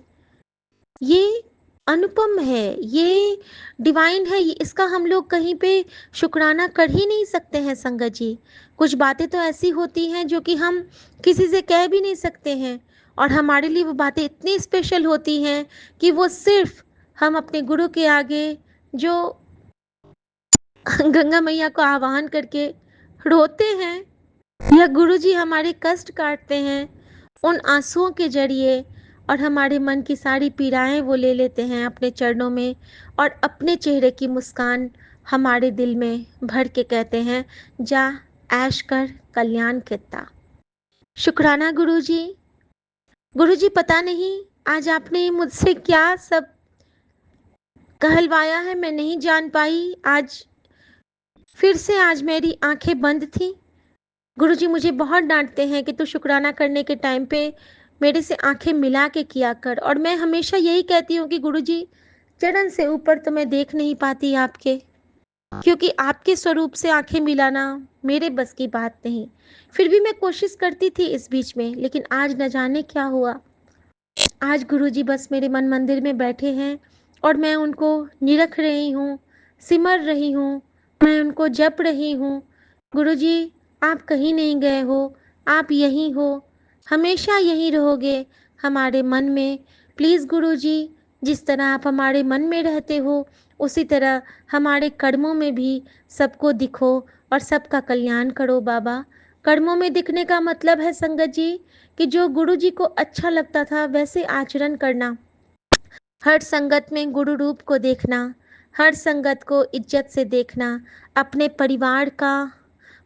ये अनुपम है, ये डिवाइन है। इसका हम लोग कहीं पे शुक्राना कर ही नहीं सकते हैं संगत जी। कुछ बातें तो ऐसी होती हैं जो कि हम किसी से कह भी नहीं सकते हैं, और हमारे लिए वो बातें इतनी स्पेशल होती हैं कि वो सिर्फ हम अपने गुरु के आगे जो गंगा मैया को आह्वान करके रोते हैं, या गुरुजी हमारे कष्ट काटते हैं उन आंसुओं के जरिए, और हमारे मन की सारी पीड़ाएं वो ले लेते हैं अपने चरणों में, और अपने चेहरे की मुस्कान हमारे दिल में भर के कहते हैं, जा ऐश कर कल्याण कितना। शुक्राना गुरुजी। गुरुजी पता नहीं आज आपने मुझसे क्या सब कहलवाया है, मैं नहीं जान पाई। आज मेरी आंखें बंद थी। गुरुजी मुझे बहुत डांटते हैं कि तू शुक्राना करने के टाइम पे मेरे से आंखें मिला के किया कर। और मैं हमेशा यही कहती हूँ कि गुरुजी, चरण से ऊपर तो मैं देख नहीं पाती आपके, क्योंकि आपके स्वरूप से आंखें मिलाना मेरे बस की बात नहीं। फिर भी मैं कोशिश करती थी इस बीच में, लेकिन आज न जाने क्या हुआ। आज गुरुजी बस मेरे मन मंदिर में बैठे हैं और मैं उनको निरख रही हूँ, सिमर रही हूँ, मैं उनको जप रही हूँ। गुरुजी, आप कहीं नहीं गए हो, आप यहीं हो, हमेशा यहीं रहोगे हमारे मन में। प्लीज़ गुरुजी, जिस तरह आप हमारे मन में रहते हो, उसी तरह हमारे कर्मों में भी सबको दिखो और सबका कल्याण करो बाबा। कर्मों में दिखने का मतलब है संगत जी कि जो गुरु जी को अच्छा लगता था वैसे आचरण करना, हर संगत में गुरु रूप को देखना, हर संगत को इज्जत से देखना, अपने परिवार का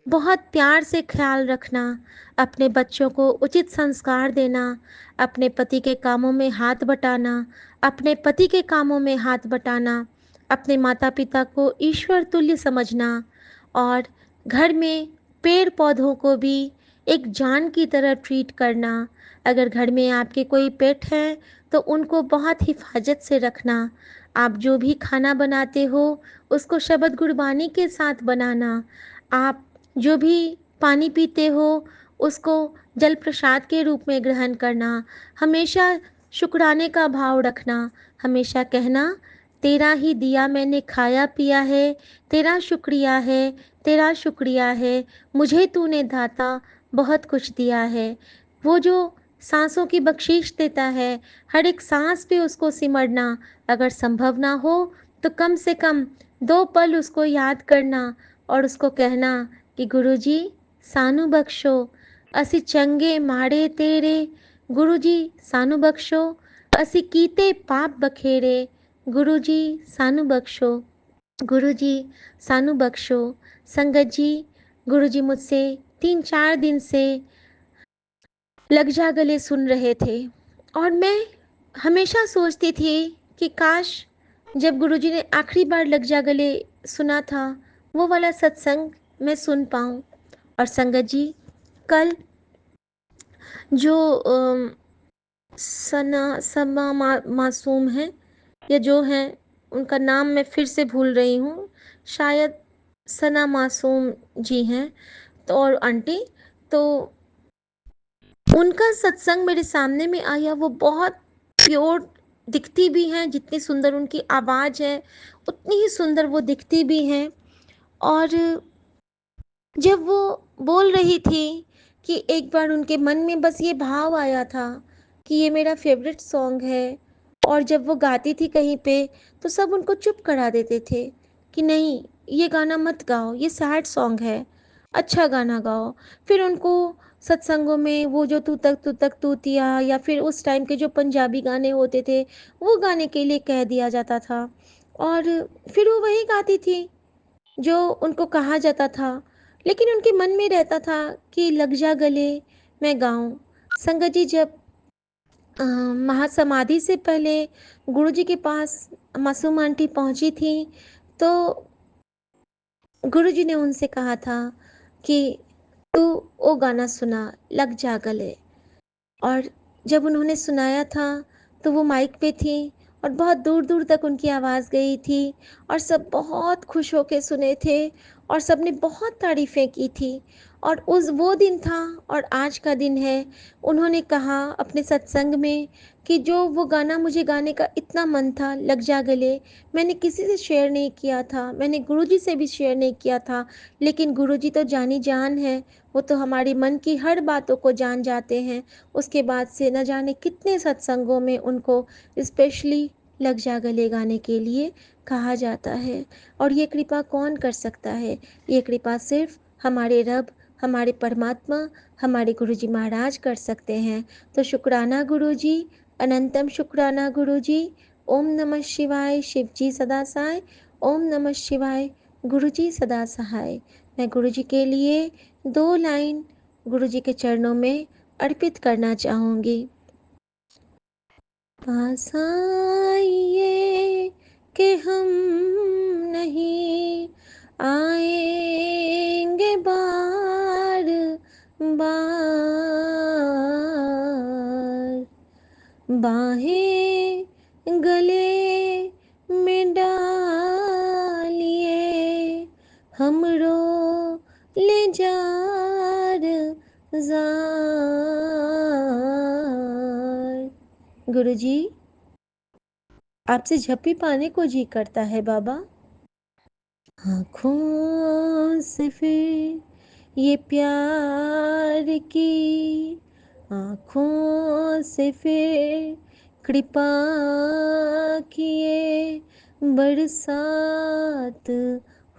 बहुत प्यार से ख्याल रखना, अपने बच्चों को उचित संस्कार देना, अपने पति के कामों में हाथ बटाना, अपने पति के कामों में हाथ बटाना, अपने माता पिता को ईश्वर तुल्य समझना, और घर में पेड़ पौधों को भी एक जान की तरह ट्रीट करना। अगर घर में आपके कोई पेट हैं तो उनको बहुत हिफाजत से रखना। आप जो भी खाना बनाते हो उसको शबद गुरबानी के साथ बनाना। आप जो भी पानी पीते हो उसको जल प्रसाद के रूप में ग्रहण करना। हमेशा शुक्राने का भाव रखना, हमेशा कहना, तेरा ही दिया मैंने खाया पिया है, तेरा शुक्रिया है, तेरा शुक्रिया है, मुझे तूने दाता बहुत कुछ दिया है। वो जो सांसों की बख्शीश देता है, हर एक सांस पे उसको सिमरना। अगर संभव ना हो तो कम से कम 2 पल उसको याद करना और उसको कहना कि गुरुजी सानू बख्शो, असी चंगे माड़े तेरे, गुरुजी सानू बख्शो, असी कीते पाप बखेरे, गुरुजी सानू बख्शो, गुरुजी सानू बख्शो। संगत जी, गुरुजी मुझसे 3-4 दिन से लग जा गले सुन रहे थे और मैं हमेशा सोचती थी कि काश जब गुरुजी ने आखिरी बार लग जा गले सुना था वो वाला सत्संग मैं सुन पाऊँ। और संगत जी, कल जो मासूम है या जो है, उनका नाम मैं फिर से भूल रही हूँ, शायद सना मासूम जी हैं तो, और आंटी, तो उनका सत्संग मेरे सामने में आया। वो बहुत प्योर दिखती भी हैं, जितनी सुंदर उनकी आवाज़ है उतनी ही सुंदर वो दिखती भी हैं। और जब वो बोल रही थी कि एक बार उनके मन में बस ये भाव आया था कि ये मेरा फेवरेट सॉन्ग है, और जब वो गाती थी कहीं पे तो सब उनको चुप करा देते थे कि नहीं, ये गाना मत गाओ, ये सैड सॉन्ग है, अच्छा गाना गाओ। फिर उनको सत्संगों में वो जो तू तक तूतिया या फिर उस टाइम के जो पंजाबी गाने होते थे वो गाने के लिए कह दिया जाता था, और फिर वो वही गाती थी जो उनको कहा जाता था। लेकिन उनके मन में रहता था कि लग जा गले मैं गाऊं। संगत जी, जब महासमाधि से पहले गुरुजी के पास मासूम आंटी पहुंची थी तो गुरुजी ने उनसे कहा था कि तू वो गाना सुना, लग जा गले। और जब उन्होंने सुनाया था तो वो माइक पे थी और बहुत दूर दूर तक उनकी आवाज़ गई थी और सब बहुत खुश होके सुने थे और सब ने बहुत तारीफ़ें की थी। और उस वो दिन था और आज का दिन है। उन्होंने कहा अपने सत्संग में कि जो वो गाना मुझे गाने का इतना मन था, लग जा गले, मैंने किसी से शेयर नहीं किया था, मैंने गुरुजी से भी शेयर नहीं किया था। लेकिन गुरुजी तो जानी जान है, वो तो हमारे मन की हर बातों को जान जाते हैं। उसके बाद से न जाने कितने सत्संगों में उनको स्पेशली लग जा गले गाने के लिए कहा जाता है। और ये कृपा कौन कर सकता है? ये कृपा सिर्फ हमारे रब, हमारे परमात्मा, हमारे गुरुजी महाराज कर सकते हैं। तो शुक्राना गुरुजी, अनंतम शुक्राना गुरुजी। ओम नमः शिवाय, शिव जी सदा सहाय। ओम नमः शिवाय, गुरुजी सदा सहाय। मैं गुरुजी के लिए 2 लाइन गुरुजी के चरणों में अर्पित करना चाहूँगी। पास आइए कि हम नहीं आएंगे बार बार, बाहें गले में डालिए हमरो ले जार जार। गुरुजी, आपसे झप्पी पाने को जी करता है बाबा। आँखों से फिर ये प्यार की, आँखों से फिर कृपा किए बरसात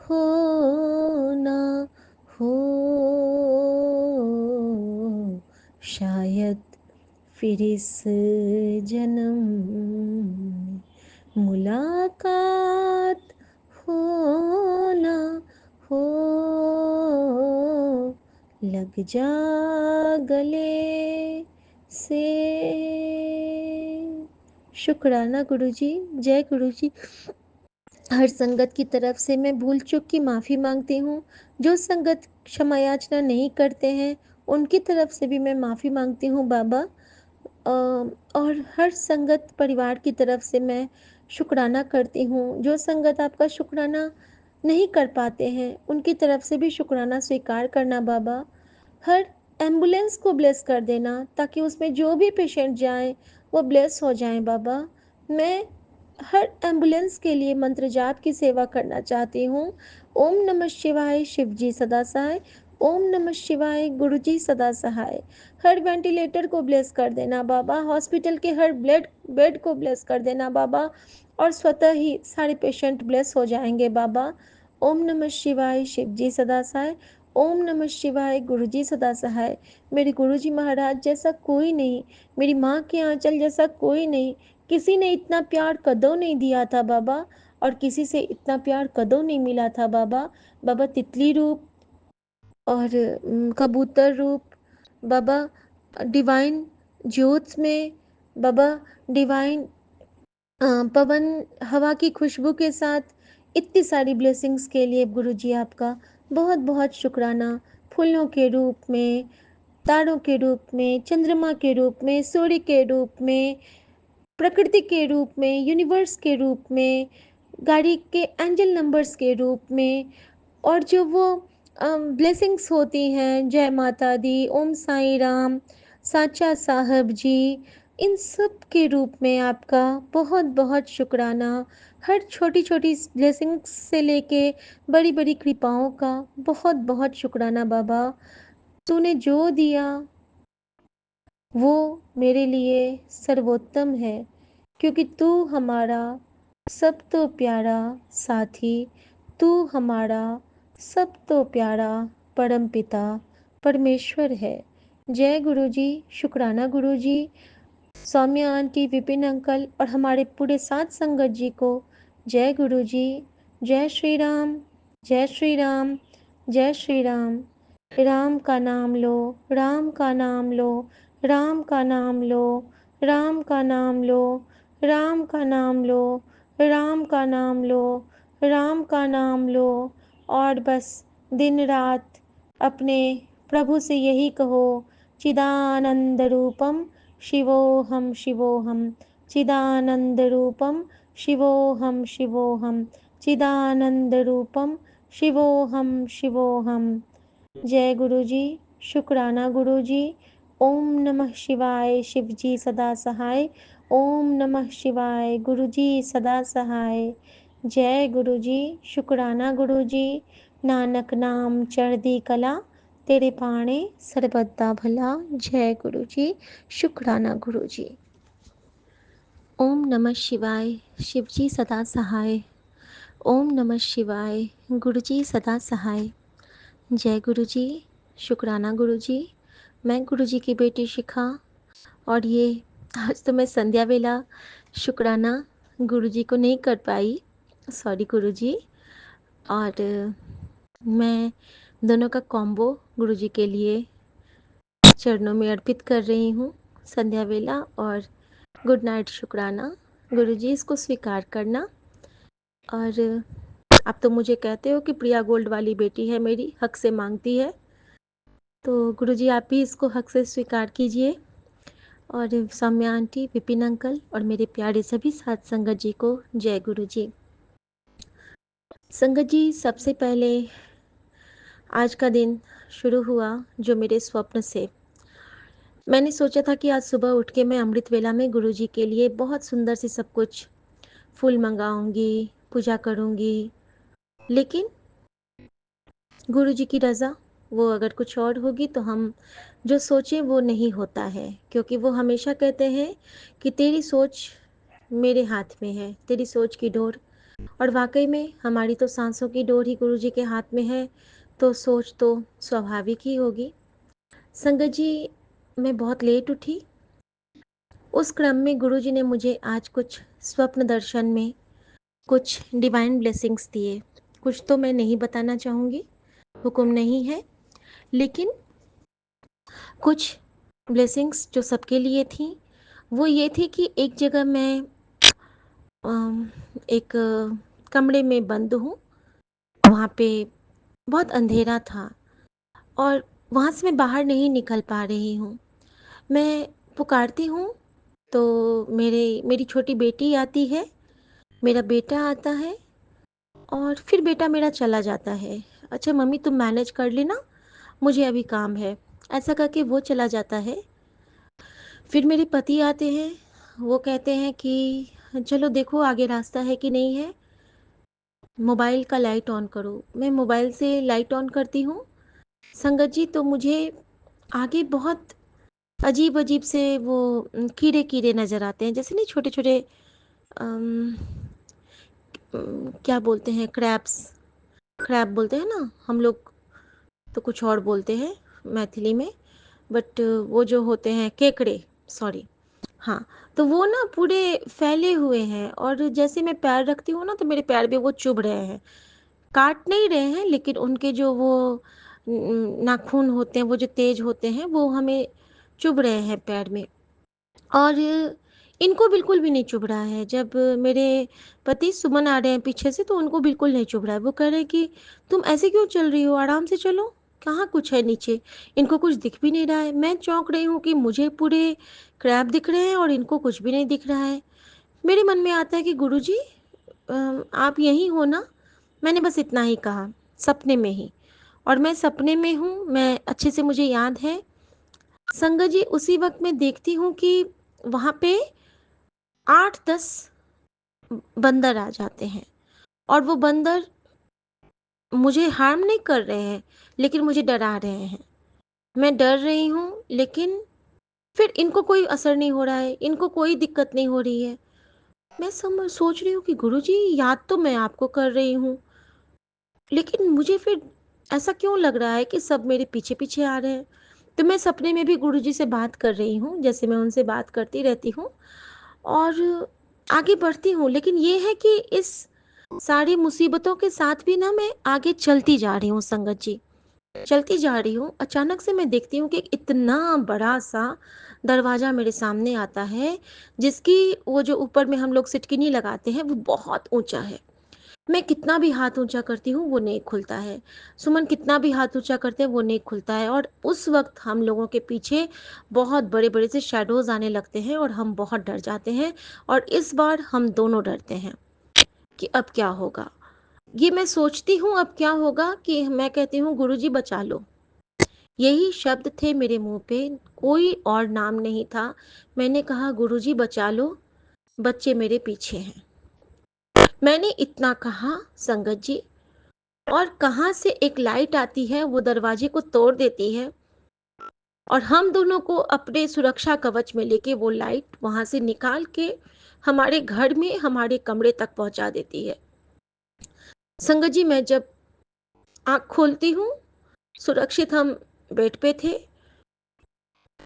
हो ना हो, शायद फिर इस जन्म में मुलाकात हो ना हो, लग जा गले से। शुक्राना गुरुजी, जय गुरुजी। हर संगत की तरफ से मैं भूल चूक की माफ़ी मांगती हूँ। जो संगत क्षमा याचना नहीं करते हैं उनकी तरफ से भी मैं माफ़ी मांगती हूँ बाबा। और हर संगत परिवार की तरफ से मैं शुक्राना करती हूँ। जो संगत आपका शुक्राना नहीं कर पाते हैं उनकी तरफ से भी शुक्राना स्वीकार करना बाबा। हर एम्बुलेंस को ब्लेस कर देना ताकि उसमें जो भी पेशेंट जाएं वो ब्लेस हो जाएं बाबा। मैं हर एम्बुलेंस के लिए मंत्र जाप की सेवा करना चाहती हूँ। ओम नमः शिवाय शिवजी सदा सहाय, ओम नमः शिवाय गुरुजी सदा सहाय। हर वेंटिलेटर को ब्लेस कर देना बाबा, हॉस्पिटल के हर बेड को ब्लेस कर देना बाबा, और स्वतः ही सारे पेशेंट ब्लेस हो जाएंगे बाबा। ओम नमः शिवाय शिवजी सदा सहाय, ओम नमः शिवाय गुरुजी सदा सहाय। मेरे गुरुजी महाराज जैसा कोई नहीं, मेरी माँ के आंचल जैसा कोई नहीं। किसी ने इतना प्यार कदों नहीं दिया था बाबा, और किसी से इतना प्यार कदों नहीं मिला था बाबा। बाबा तितली रूप और कबूतर रूप, बाबा डिवाइन ज्योत्स में, बाबा डिवाइन पवन हवा की खुशबू के साथ इतनी सारी ब्लेसिंग्स के लिए गुरुजी आपका बहुत बहुत शुक्राना। फूलों के रूप में, तारों के रूप में, चंद्रमा के रूप में, सूर्य के रूप में, प्रकृति के रूप में, यूनिवर्स के रूप में, गाड़ी के एंजल नंबर्स के रूप में, और जो वो ब्लेसिंग्स होती हैं, जय माता दी, ओम साईं राम, साचा साहब जी, इन सब के रूप में आपका बहुत बहुत शुक्राना। हर छोटी छोटी ब्लेसिंग्स से लेके बड़ी बड़ी कृपाओं का बहुत बहुत शुक्राना बाबा। तूने जो दिया वो मेरे लिए सर्वोत्तम है, क्योंकि तू हमारा सब तो प्यारा साथी, तू हमारा सब तो प्यारा परमपिता परमेश्वर है। जय गुरुजी, शुक्राना गुरुजी, सौम्या आंटी, विपिन अंकल और हमारे पूरे साथ संगत जी को जय गुरुजी। जय श्री राम, जय श्री राम, जय श्री राम। राम का नाम लो, राम का नाम लो, राम का नाम लो, राम का नाम लो, राम का नाम लो, राम का नाम लो, राम का नाम लो। और बस दिन रात अपने प्रभु से यही कहो, चिदानंद रूपम शिवोहम शिवोहम, चिदानंद रूपम शिवोहम शिवोहम, चिदानंद रूपम शिवोहम शिवोहम। जय गुरुजी, शुक्राना गुरुजी। ओम नमः शिवाय शिवजी सदा सहाय, ओम नमः शिवाय गुरुजी सदा सहाय। जय गुरुजी, शुक्राना गुरुजी। नानक नाम चढ़दी कला, तेरे पाणे सर्वदा भला। जय गुरुजी, शुक्राना गुरुजी। ओम नमः शिवाय शिवजी सदा सहाय, ओम नमः शिवाय गुरुजी सदा सहाय। जय गुरुजी, शुक्राना गुरुजी। मैं गुरुजी की बेटी शिखा, और ये आज तो मैं संध्या वेला शुक्राना गुरुजी को नहीं कर पाई, सॉरी गुरुजी। और मैं दोनों का कॉम्बो गुरुजी के लिए चरणों में अर्पित कर रही हूँ, संध्या वेला और गुड नाइट शुक्राना। गुरुजी इसको स्वीकार करना। और आप तो मुझे कहते हो कि प्रिया गोल्ड वाली बेटी है मेरी, हक से मांगती है, तो गुरुजी आप भी इसको हक से स्वीकार कीजिए। और सौम्या आंटी, विपिन अंकल और मेरे प्यारे सभी साथ संगत जी को जय गुरु जी। संगत जी, सबसे पहले आज का दिन शुरू हुआ जो मेरे स्वप्न से। मैंने सोचा था कि आज सुबह उठ के मैं अमृत वेला में गुरु जी के लिए बहुत सुंदर सी सब कुछ फूल मंगाऊंगी, पूजा करूंगी, लेकिन गुरु जी की रज़ा वो अगर कुछ और होगी तो हम जो सोचें वो नहीं होता है, क्योंकि वो हमेशा कहते हैं कि तेरी सोच मेरे हाथ में है, तेरी सोच की डोर। और वाकई में हमारी तो सांसों की डोर ही गुरु जी के हाथ में है, तो सोच तो स्वाभाविक ही होगी। संगत जी, मैं बहुत लेट उठी। उस क्रम में गुरु जी ने मुझे आज कुछ स्वप्न दर्शन में कुछ डिवाइन ब्लेसिंग्स दिए। कुछ तो मैं नहीं बताना चाहूँगी, हुक्म नहीं है, लेकिन कुछ ब्लेसिंग्स जो सबके लिए थी वो ये थी कि एक जगह मैं एक कमरे में बंद हूँ। वहाँ पे बहुत अंधेरा था और वहाँ से मैं बाहर नहीं निकल पा रही हूँ। मैं पुकारती हूँ तो मेरी छोटी बेटी आती है, मेरा बेटा आता है और फिर बेटा मेरा चला जाता है। अच्छा मम्मी तुम मैनेज कर लेना, मुझे अभी काम है, ऐसा करके वो चला जाता है। फिर मेरे पति आते हैं, वो कहते हैं कि चलो देखो आगे रास्ता है कि नहीं है, मोबाइल का लाइट ऑन करो। मैं मोबाइल से लाइट ऑन करती हूँ संगत जी, तो मुझे आगे बहुत अजीब अजीब से वो कीड़े कीड़े नज़र आते हैं, जैसे नहीं छोटे छोटे क्या बोलते हैं, क्रैब्स, क्रैब बोलते हैं ना हम लोग, तो कुछ और बोलते हैं मैथिली में, बट वो जो होते हैं केकड़े, सॉरी। हाँ, तो वो ना पूरे फैले हुए हैं और जैसे मैं पैर रखती हूँ ना तो मेरे पैर पे वो चुभ रहे हैं। काट नहीं रहे हैं, लेकिन उनके जो वो नाखून होते हैं वो जो तेज होते हैं वो हमें चुभ रहे हैं पैर में। और इनको बिल्कुल भी नहीं चुभ रहा है। जब मेरे पति सुमन आ रहे हैं पीछे से तो उनको बिल्कुल नहीं चुभ रहा है। वो कह रहे हैं कि तुम ऐसे क्यों चल रही हो, आराम से चलो, कहाँ कुछ है नीचे। इनको कुछ दिख भी नहीं रहा है। मैं चौंक रही हूँ कि मुझे पूरे क्रैब दिख रहे हैं और इनको कुछ भी नहीं दिख रहा है। मेरे मन में आता है कि गुरुजी आप यहीं हो ना। मैंने बस इतना ही कहा, सपने में ही। और मैं सपने में हूँ, मैं अच्छे से मुझे याद है संगत जी। उसी वक्त मैं देखती हूँ कि वहाँ पे 8-10 बंदर आ जाते हैं और वो बंदर मुझे हार्म नहीं कर रहे हैं, लेकिन मुझे डरा रहे हैं। मैं डर रही हूँ, लेकिन फिर इनको कोई असर नहीं हो रहा है, इनको कोई दिक्कत नहीं हो रही है। मैं सोच रही हूँ कि गुरुजी याद तो मैं आपको कर रही हूँ, लेकिन मुझे फिर ऐसा क्यों लग रहा है कि सब मेरे पीछे पीछे आ रहे हैं। तो मैं सपने में भी गुरुजी से बात कर रही हूँ, जैसे मैं उनसे बात करती रहती हूँ और आगे बढ़ती हूँ। लेकिन ये है कि इस सारी मुसीबतों के साथ भी ना मैं आगे चलती जा रही हूँ संगत जी, चलती जा रही हूँ। अचानक से मैं देखती हूँ कि इतना बड़ा सा दरवाज़ा मेरे सामने आता है, जिसकी वो जो ऊपर में हम लोग सिटकिनी लगाते हैं वो बहुत ऊंचा है। मैं कितना भी हाथ ऊंचा करती हूँ वो नहीं खुलता है, सुमन कितना भी हाथ ऊंचा करते हैं वो नहीं खुलता है। और उस वक्त हम लोगों के पीछे बहुत बड़े बड़े से शेडोज आने लगते हैं और हम बहुत डर जाते हैं। और इस बार हम दोनों डरते हैं कि अब क्या होगा। ये मैं सोचती हूँ अब क्या होगा कि मैं कहती हूँ गुरुजी बचा लो। यही शब्द थे मेरे मुंह पे, कोई और नाम नहीं था। मैंने कहा गुरुजी बचा लो, बच्चे मेरे पीछे हैं। मैंने इतना कहा संगत जी, और कहाँ से एक लाइट आती है, वो दरवाजे को तोड़ देती है और हम दोनों को अपने सुरक्षा कवच में लेके वो लाइट वहां से निकाल के हमारे घर में, हमारे कमरे तक पहुंचा देती है। संगत जी, मैं जब आँख खोलती हूँ, सुरक्षित हम बेड पे थे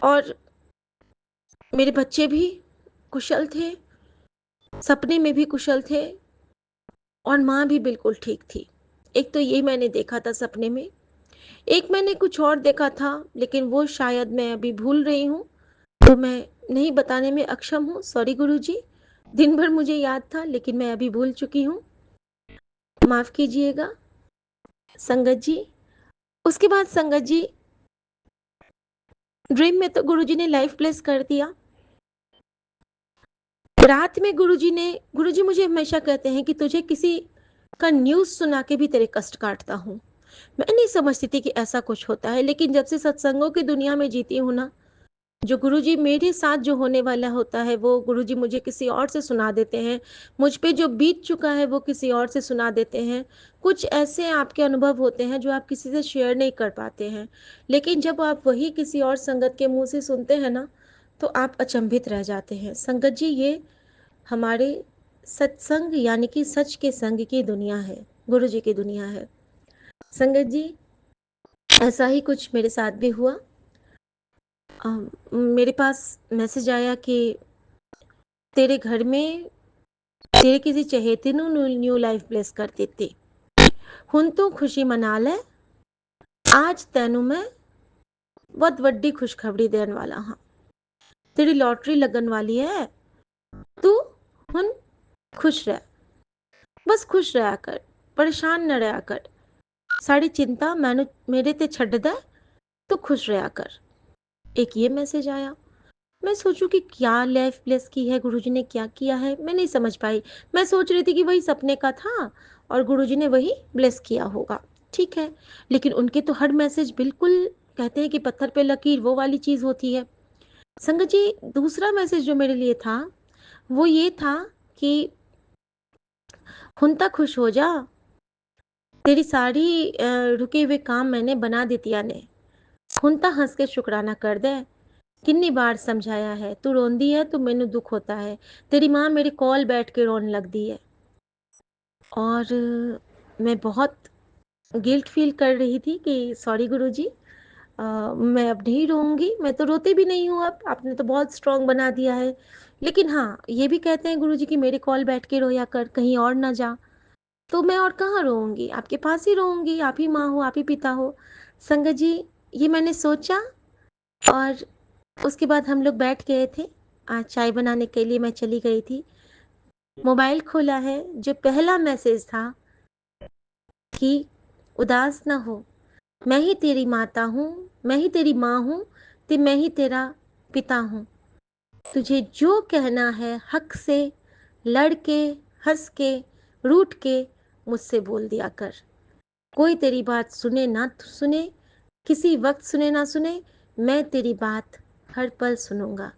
और मेरे बच्चे भी कुशल थे, सपने में भी कुशल थे और माँ भी बिल्कुल ठीक थी। एक तो ये मैंने देखा था सपने में, एक मैंने कुछ और देखा था, लेकिन वो शायद मैं अभी भूल रही हूँ, तो मैं नहीं बताने में अक्षम हूँ। सॉरी गुरुजी, दिन भर मुझे याद था लेकिन मैं अभी भूल चुकी हूँ, माफ़ कीजिएगा संगत जी। उसके बाद संगत जी, ड्रीम में तो गुरुजी ने लाइफ ब्लेस कर दिया। रात में गुरुजी मुझे हमेशा कहते हैं कि तुझे किसी का न्यूज़ सुना के भी तेरे कष्ट काटता हूँ। मैं नहीं समझती थी कि ऐसा कुछ होता है, लेकिन जब से सत्संगों की दुनिया में जीती हूँ ना, जो गुरुजी मेरे साथ जो होने वाला होता है वो गुरुजी मुझे किसी और से सुना देते हैं। मुझ पे जो बीत चुका है वो किसी और से सुना देते हैं। कुछ ऐसे आपके अनुभव होते हैं जो आप किसी से शेयर नहीं कर पाते हैं। लेकिन जब आप वही किसी और संगत के मुँह से सुनते हैं ना, तो आप अचंभित रह जाते हैं। संगत जी, ये हमारे सत्संग यानी कि सच के संग की दुनिया है, गुरुजी की दुनिया है। संगत जी, ऐसा ही कुछ मेरे साथ भी हुआ। मेरे पास मैसेज आया कि तेरे घर में तेरे किसी चहेते ਨੂੰ न्यू लाइफ ब्लेस कर ਦਿੱਤੀ। ਹੁਣ ਤੂੰ ਖੁਸ਼ੀ ਮਨਾ ਲੈ, आज ਤੈਨੂੰ मैं बहुत ਵੱਡੀ खुशखबरी देने वाला हाँ। तेरी लॉटरी लगन वाली है, तू हुन खुश रह, बस खुश रहा कर, परेशान न रहा कर। सारी चिंता मैनू मेरे ते छड्ड दे, तो खुश रहा कर। एक ये मैसेज आया। मैं सोचूं कि क्या लाइफ ब्लेस की है, गुरुजी ने क्या किया है, मैं नहीं समझ पाई। मैं सोच रही थी कि वही सपने का था और गुरुजी ने वही ब्लेस किया होगा। ठीक है, लेकिन उनके तो हर मैसेज बिल्कुल कहते हैं कि पत्थर पे लकीर वो वाली चीज़ होती है। संगत जी, दूसरा मैसेज जो मेरे लिए था वो ये था कि हुन तक खुश हो जा, तेरी सारी रुके हुए काम मैंने बना दी तिया ने। हुन तक हंस के शुक्राना कर दे। कितनी बार समझाया है, तू रोंदी है तो मैनू दुख होता है। तेरी माँ मेरे कॉल बैठ के रोने लगती है। और मैं बहुत गिल्ट फील कर रही थी कि सॉरी गुरुजी, मैं अब नहीं रोऊंगी। मैं तो रोती भी नहीं हूँ, अब आपने तो बहुत स्ट्रांग बना दिया है। लेकिन हाँ, ये भी कहते हैं गुरुजी कि मेरे कॉल बैठ के रोया कर, कहीं और ना जा। तो मैं और कहाँ रोऊंगी, आपके पास ही रोऊंगी। आप ही माँ हो, आप ही पिता हो। संगत जी, ये मैंने सोचा और उसके बाद हम लोग बैठ गए थे। आज चाय बनाने के लिए मैं चली गई थी। मोबाइल खोला है, जो पहला मैसेज था कि उदास ना हो, मैं ही तेरी माता हूँ, मैं ही तेरी माँ हूँ, तो मैं ही तेरा पिता हूँ। तुझे जो कहना है हक से, लड़ के, हंस के, रूठ के मुझसे बोल दिया कर। कोई तेरी बात सुने ना सुने, किसी वक्त सुने ना सुने, मैं तेरी बात हर पल सुनूंगा।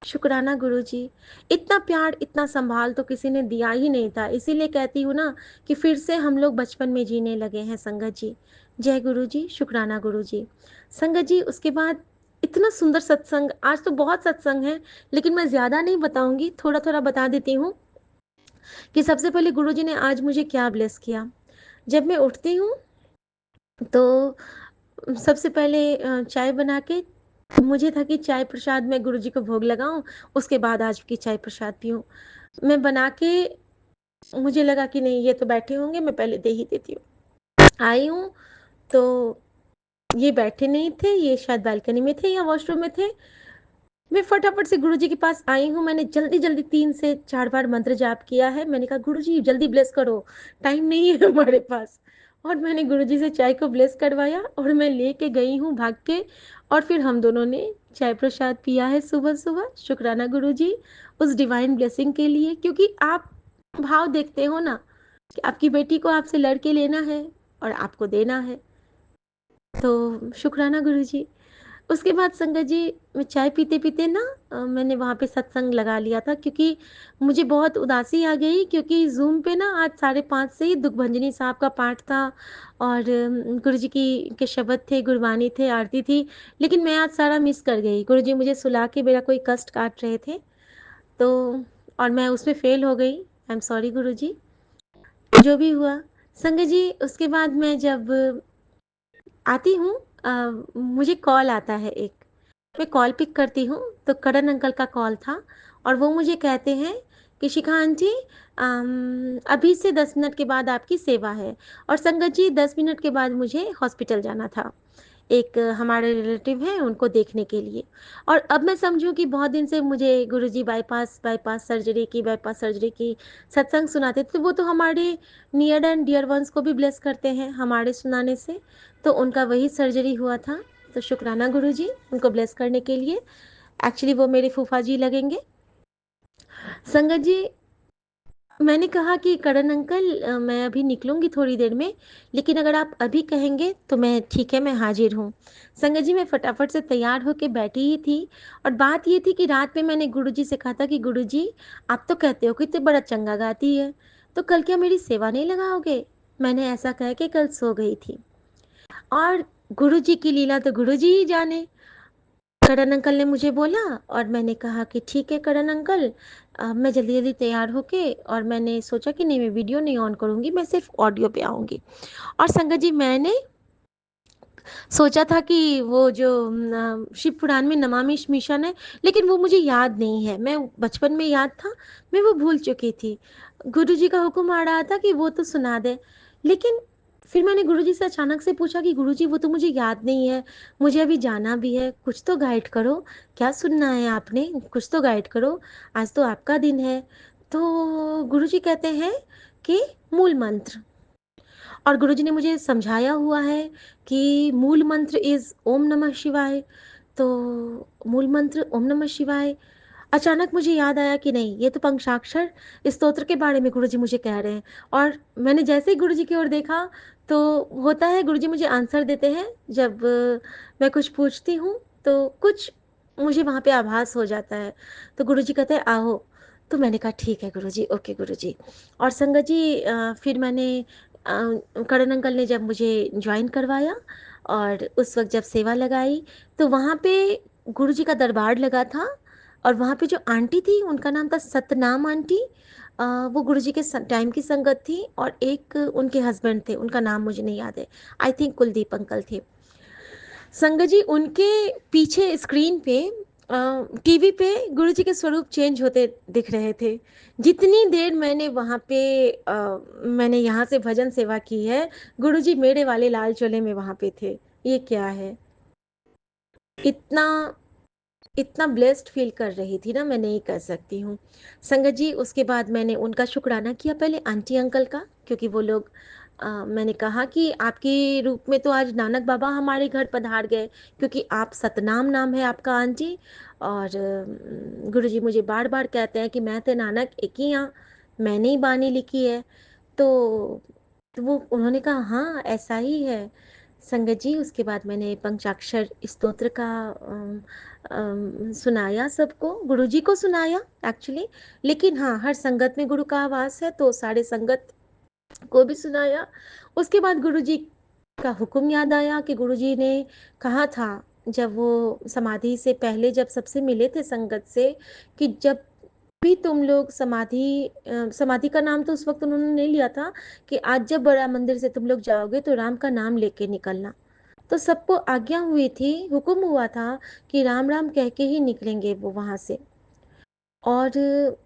शुक्राना गुरुजी, इतना प्यार इतना संभाल तो किसी ने दिया ही नहीं था। इसीलिए कहती हूँ ना कि फिर से हम लोग बचपन में जीने लगे हैं। संगत जी, जय गुरुजी, शुक्राना गुरुजी। संगत जी, उसके बाद इतना सुंदर सत्संग, आज तो बहुत सत्संग है, लेकिन मैं ज़्यादा नहीं बताऊंगी, थोड़ा थोड़ा बता देती हूँ कि सबसे पहले गुरुजी ने आज मुझे क्या ब्लेस किया। जब मैं उठती हूँ तो सबसे पहले चाय बना के, मुझे था कि चाय प्रसाद मैं गुरुजी को भोग लगाऊं, उसके बाद आज की चाय प्रसाद पीऊं। मैं बना के, मुझे लगा कि नहीं ये तो बैठे होंगे, मैं पहले दे ही देती हूँ। आई हूँ तो ये बैठे नहीं थे, ये शायद बालकनी में थे या वॉशरूम में थे। मैं फटाफट से गुरुजी के पास आई हूँ। मैंने जल्दी जल्दी 3 से 4 बार मंत्र जाप किया है। मैंने कहा गुरुजी जल्दी ब्लेस करो, टाइम नहीं है हमारे पास। और मैंने गुरुजी से चाय को ब्लेस करवाया और मैं लेके गई हूँ भाग के। और फिर हम दोनों ने चाय प्रसाद पिया है सुबह सुबह। शुक्राना गुरुजी उस डिवाइन ब्लेसिंग के लिए, क्योंकि आप भाव देखते हो ना कि आपकी बेटी को आपसे लड़के लेना है और आपको देना है। तो शुक्राना गुरुजी। उसके बाद संगत जी, मैं चाय पीते पीते ना मैंने वहाँ पे सत्संग लगा लिया था, क्योंकि मुझे बहुत उदासी आ गई, क्योंकि ज़ूम पे ना आज 5:30 से ही दुखभंजनी साहब का पाठ था और गुरु जी की के शब्द थे, गुरबानी थे, आरती थी। लेकिन मैं आज सारा मिस कर गई। गुरु जी मुझे सुला के मेरा कोई कष्ट काट रहे थे, तो और मैं उसमें फ़ेल हो गई। आई एम सॉरी गुरु जी, जो भी हुआ। संगत जी, उसके बाद मैं जब आती हूँ, मुझे कॉल आता है एक। मैं कॉल पिक करती हूँ तो करण अंकल का कॉल था और वो मुझे कहते हैं कि शिखा आंटी, अभी से 10 मिनट के बाद आपकी सेवा है। और संगत जी, 10 मिनट के बाद मुझे हॉस्पिटल जाना था। एक हमारे रिलेटिव हैं, उनको देखने के लिए। और अब मैं समझूं कि बहुत दिन से मुझे गुरुजी बाईपास बाईपास सर्जरी की सत्संग सुनाते थे, तो वो तो हमारे नियर एंड डियर वंस को भी ब्लेस करते हैं हमारे सुनाने से। तो उनका वही सर्जरी हुआ था। तो शुक्राना गुरुजी उनको ब्लेस करने के लिए। एक्चुअली वो मेरे फूफा जी लगेंगे। संगत जी, मैंने कहा कि करण अंकल, मैं अभी निकलूंगी थोड़ी देर में, लेकिन अगर आप अभी कहेंगे तो मैं ठीक है, मैं हाजिर हूँ। संगत जी, मैं फटाफट से तैयार होके बैठी ही थी, और बात ये थी कि रात में मैंने गुरुजी से कहा था कि गुरुजी, आप तो कहते हो कि तू बड़ा चंगा गाती है, तो कल क्या मेरी सेवा नहीं लगाओगे? मैंने ऐसा कह के कल सो गई थी। और गुरुजी की लीला तो गुरुजी ही जाने। करण अंकल ने मुझे बोला, और मैंने कहा कि ठीक है करण अंकल, मैं जल्दी जल्दी तैयार होके, और मैंने सोचा कि नहीं, मैं वीडियो नहीं ऑन करूंगी, मैं सिर्फ ऑडियो पे आऊंगी। और संगत जी, मैंने सोचा था कि वो जो शिव पुराण में नमामि मिशन है, लेकिन वो मुझे याद नहीं है। मैं बचपन में याद था, मैं वो भूल चुकी थी। गुरु जी का हुक्म आ रहा था कि वो तो सुना दे, लेकिन फिर मैंने गुरु जी से अचानक से पूछा कि गुरु जी, वो तो मुझे याद नहीं है, मुझे अभी जाना भी है, कुछ तो गाइड करो। क्या सुनना है आपने? कुछ तो गाइड करो, आज तो आपका दिन है। तो गुरु जी कहते हैं कि मूल मंत्र, और गुरुजी ने मुझे समझाया हुआ है कि मूल मंत्र इज ओम नमः शिवाय। तो मूल मंत्र ओम नमः शिवाय। अचानक मुझे याद आया कि नहीं, ये तो पंचाक्षर स्तोत्र के बारे में गुरुजी मुझे कह रहे हैं। और मैंने जैसे ही गुरुजी की ओर देखा, तो होता है गुरुजी मुझे आंसर देते हैं जब मैं कुछ पूछती हूँ, तो कुछ मुझे वहाँ पे आभास हो जाता है। तो गुरुजी कहते हैं आओ। तो मैंने कहा ठीक है गुरुजी, ओके गुरुजी। और संगत जी, फिर मैंने करण अंकल ने जब मुझे ज्वाइन करवाया, और उस वक्त जब सेवा लगाई, तो वहाँ पे गुरुजी का दरबार लगा था। और वहाँ पे जो आंटी थी, उनका नाम था सतनाम आंटी। वो गुरुजी के टाइम की संगत थी, और एक उनके हस्बैंड थे, उनका नाम मुझे नहीं याद है, आई थिंक कुलदीप अंकल थे। संगत जी, उनके पीछे स्क्रीन पे, टीवी पे गुरुजी के स्वरूप चेंज होते दिख रहे थे। जितनी देर मैंने वहाँ पे मैंने यहाँ से भजन सेवा की है, गुरुजी मेरे वाले लाल चोले में वहाँ पे थे। ये क्या है? इतना इतना ब्लेस्ड फील कर रही थी ना, मैं नहीं कर सकती हूँ। संगत जी, उसके बाद मैंने उनका शुक्राना किया पहले आंटी अंकल का, क्योंकि वो लोग मैंने कहा कि आपके रूप में तो आज नानक बाबा हमारे घर पधार गए, क्योंकि आप सतनाम नाम है आपका आंटी। और गुरुजी मुझे बार बार कहते हैं कि मैं तो नानक एक ही हाँ, मैंने ही बानी लिखी है। तो वो उन्होंने कहा हाँ ऐसा ही है। संगत जी, उसके बाद मैंने पंचाक्षर स्तोत्र का सुनाया सबको, गुरुजी को सुनाया एक्चुअली। लेकिन हाँ, हर संगत में गुरु का आवास है, तो सारे संगत को भी सुनाया। उसके बाद गुरुजी का हुक्म याद आया कि गुरुजी ने कहा था, जब वो समाधि से पहले जब सबसे मिले थे संगत से, कि जब भी तुम लोग समाधि का नाम तो उस वक्त उन्होंने नहीं लिया था, कि आज जब बड़ा मंदिर से तुम लोग जाओगे तो राम का नाम लेके निकलना। तो सबको आज्ञा हुई थी, हुक्म हुआ था कि राम राम कह के ही निकलेंगे वो वहां से। और